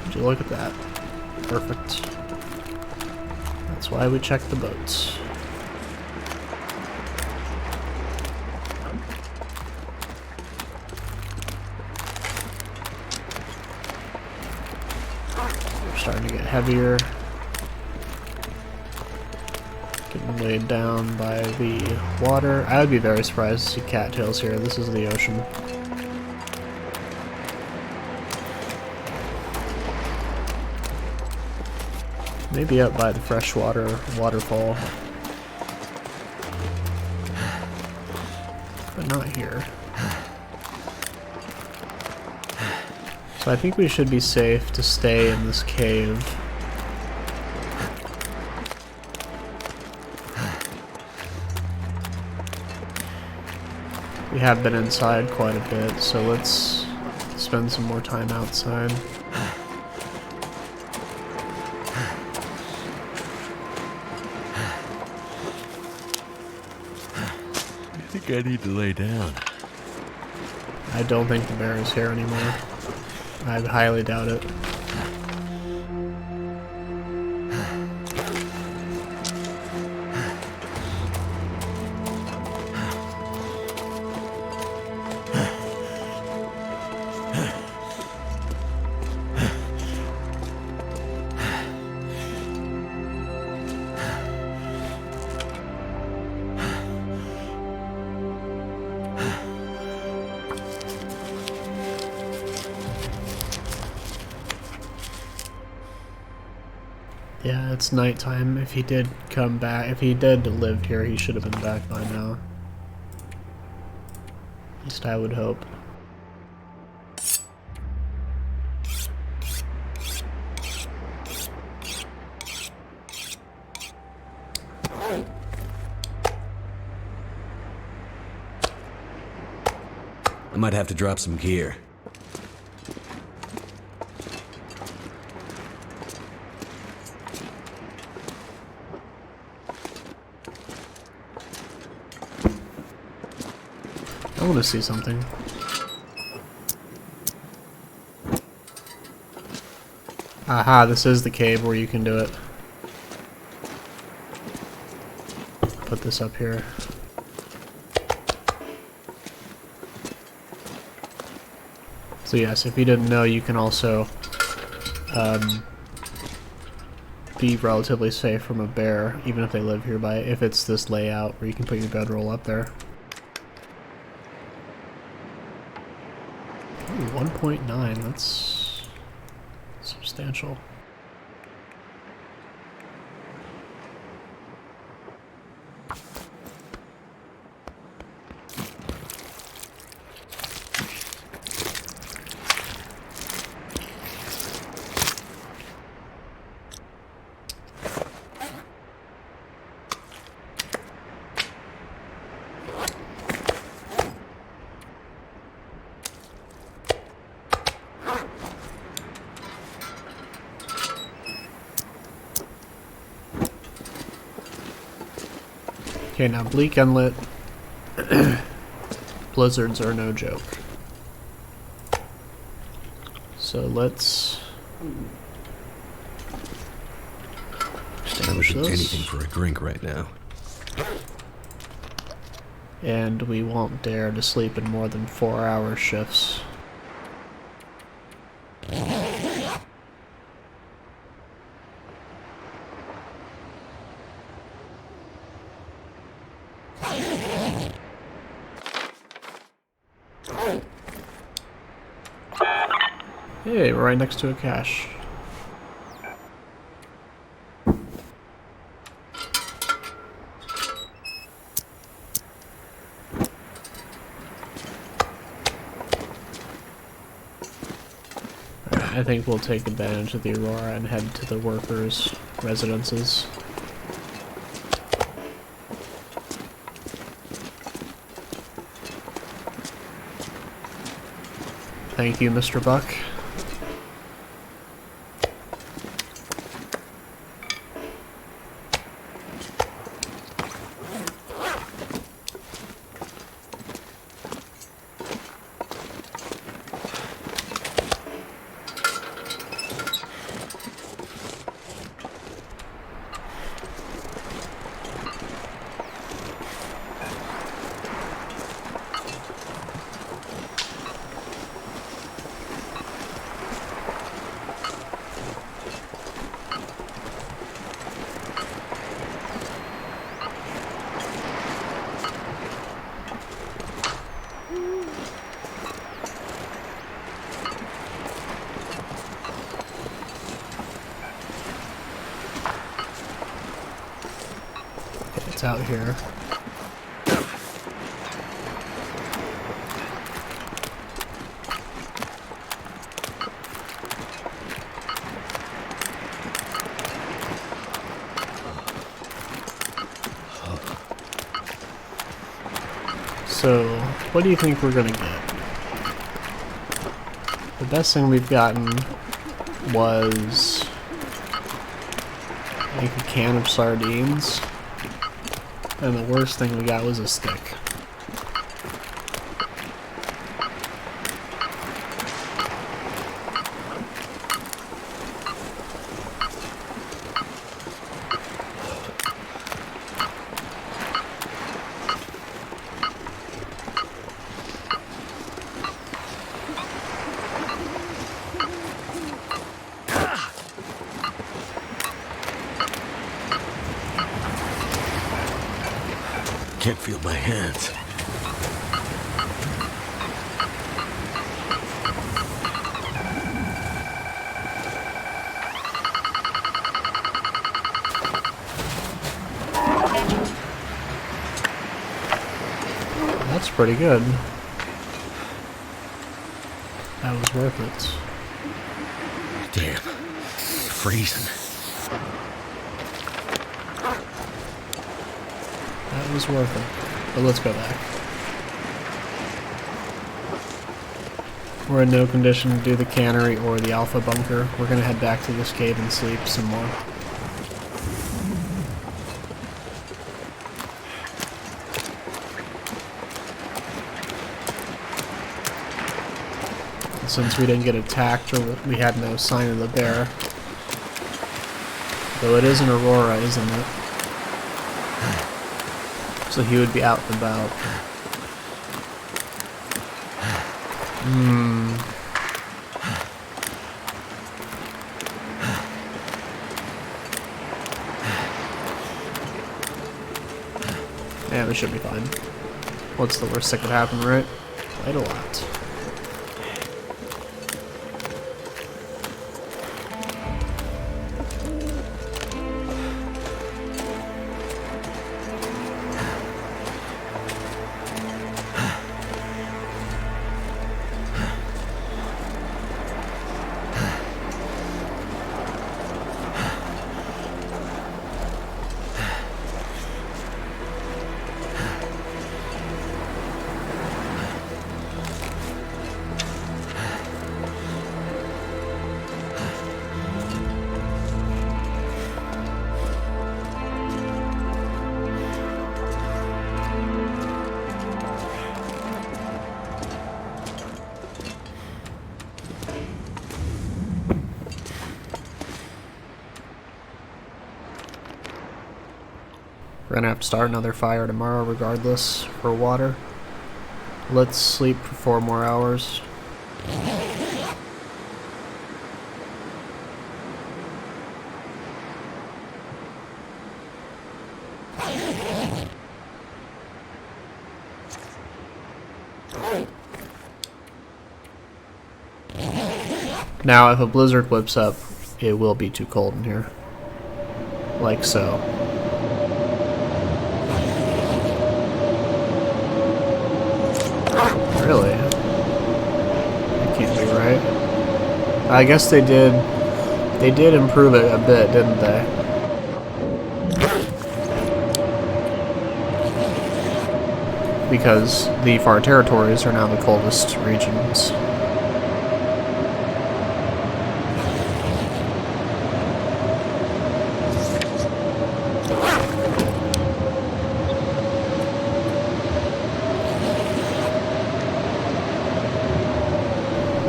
would you look at that? Perfect. That's why we check the boats. We're starting to get heavier. Getting laid down by the water. I would be very surprised to see cattails here. This is the ocean. Maybe up by the freshwater waterfall. But not here. So I think we should be safe to stay in this cave. We have been inside quite a bit, so let's spend some more time outside. I think I need to lay down. I don't think the bear is here anymore. I highly doubt it. Yeah, it's nighttime. If he did come back, if he did live here, he should have been back by now. At least I would hope. I might have to drop some gear. I want to see something. Aha, this is the cave where you can do it. Put this up here. So yes, if you didn't know, you can also be relatively safe from a bear, even if they live here if it's this layout where you can put your bedroll up there. Ooh, 1.9, that's substantial. Okay, now Bleak Inlet. Blizzards are no joke. So let's establish this. Anything for a drink right now. And we won't dare to sleep in more than 4-hour shifts. Hey, we're right next to a cache. I think we'll take advantage of the aurora and head to the workers' residences. Thank you, Mr. Buck. It's out here. So, what do you think we're gonna get? The best thing we've gotten was like a can of sardines. And the worst thing we got was a stick. Can't feel my hands. That's pretty good. That was worth it. Damn. Freezing. That was worth it. But let's go back. We're in no condition to do the cannery or the alpha bunker. We're gonna head back to this cave and sleep some more. Since we didn't get attacked or we had no sign of the bear. Though it is an aurora, isn't it? So he would be out and about. Yeah, we should be fine. What's the worst that could happen, right? Quite a lot. We're gonna have to start another fire tomorrow regardless for water. Let's sleep for 4 more hours. Now, if a blizzard whips up, it will be too cold in here. Like so. Really? That can't be right. I guess they did improve it a bit, didn't they? Because the far territories are now the coldest regions.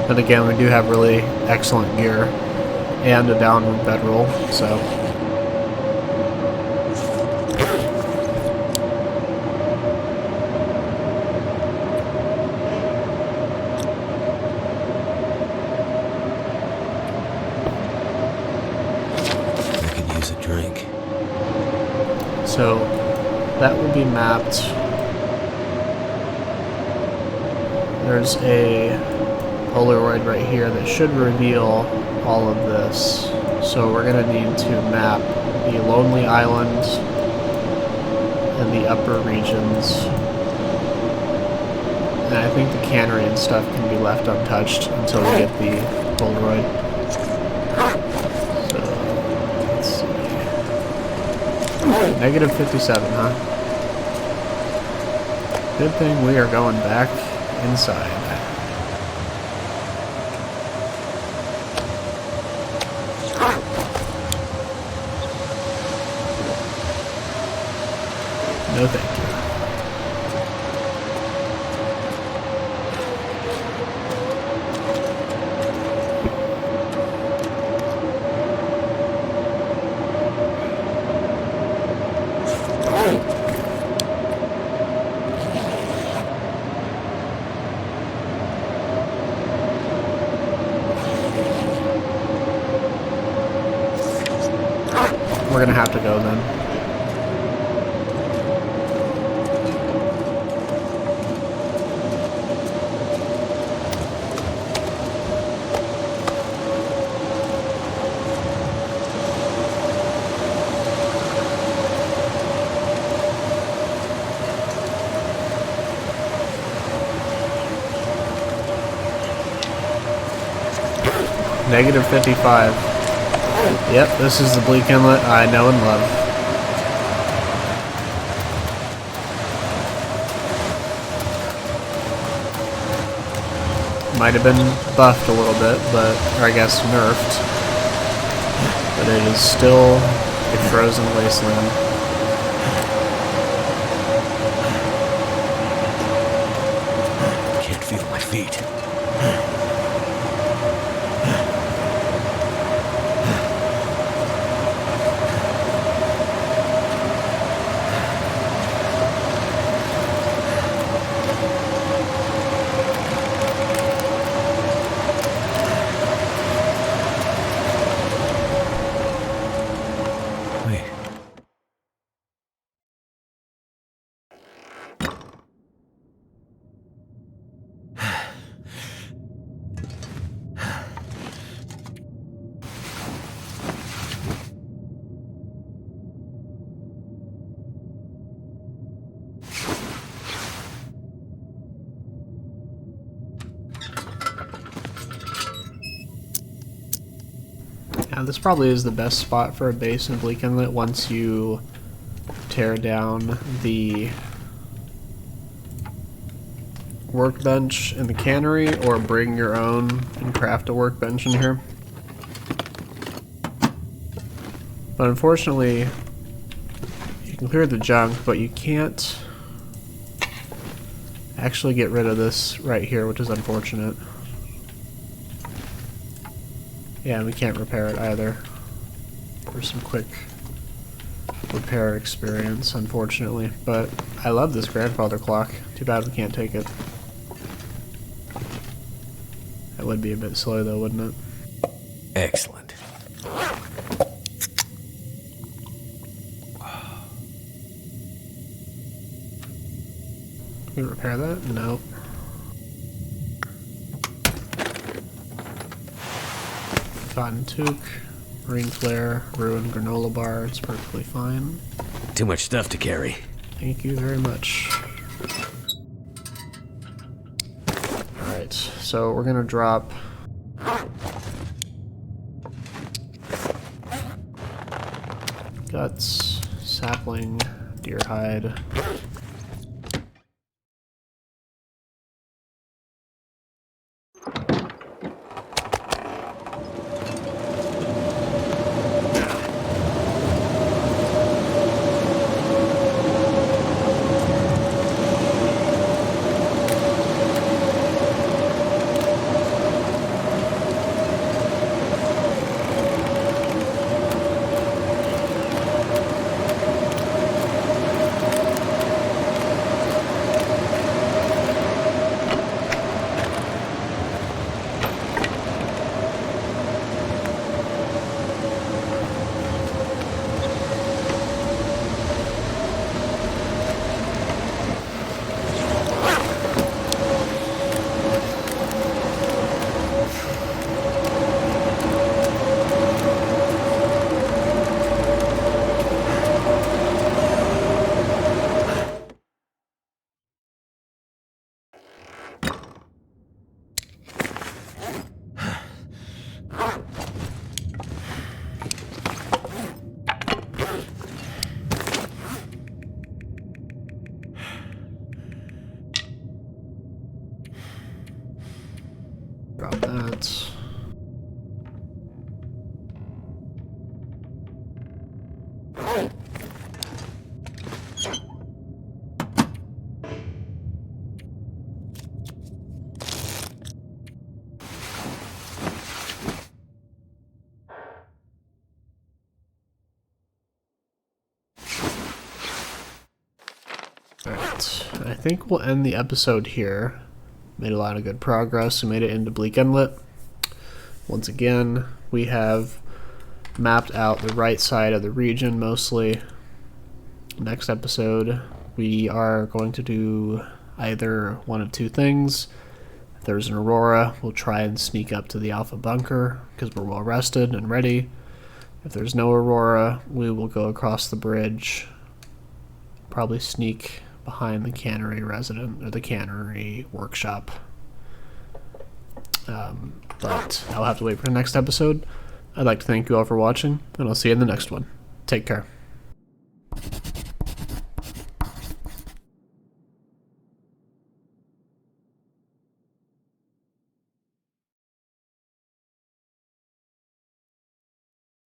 But again, we do have really excellent gear and a downward bedroll, so. I could use a drink. So that will be mapped. There's a Polaroid right here that should reveal all of this. So we're going to need to map the Lonely Island and the upper regions. And I think the cannery and stuff can be left untouched until we get the Polaroid. So, let's see. Negative 57, huh? Good thing we are going back inside. No thank you. We're gonna have to go then. Negative 55. Yep, this is the Bleak Inlet I know and love. Might have been buffed a little bit, but, or I guess nerfed. But it is still a frozen wasteland. Can't feel my feet. Yeah, this probably is the best spot for a base in Bleak Inlet once you tear down the workbench in the cannery, or bring your own and craft a workbench in here. But unfortunately, you can clear the junk, but you can't actually get rid of this right here, which is unfortunate. Yeah, we can't repair it either. For some quick repair experience, unfortunately. But I love this grandfather clock. Too bad we can't take it. That would be a bit slow though, wouldn't it? Excellent. Can we repair that? No. Cotton toque, marine flare, ruined granola bar. It's perfectly fine. Too much stuff to carry. Thank you very much. Alright, so we're gonna drop Guts, sapling, deer hide. Drop that. Alright, I think we'll end the episode here. Made a lot of good progress. We made it into Bleak Inlet. Once again, we have mapped out the right side of the region mostly. Next episode, we are going to do either one of two things. If there's an aurora, we'll try and sneak up to the Alpha bunker because we're well rested and ready. If there's no aurora, we will go across the bridge, probably sneak behind the cannery resident or the cannery workshop. But I'll have to wait for the next episode. I'd like to thank you all for watching, and I'll see you in the next one. Take care.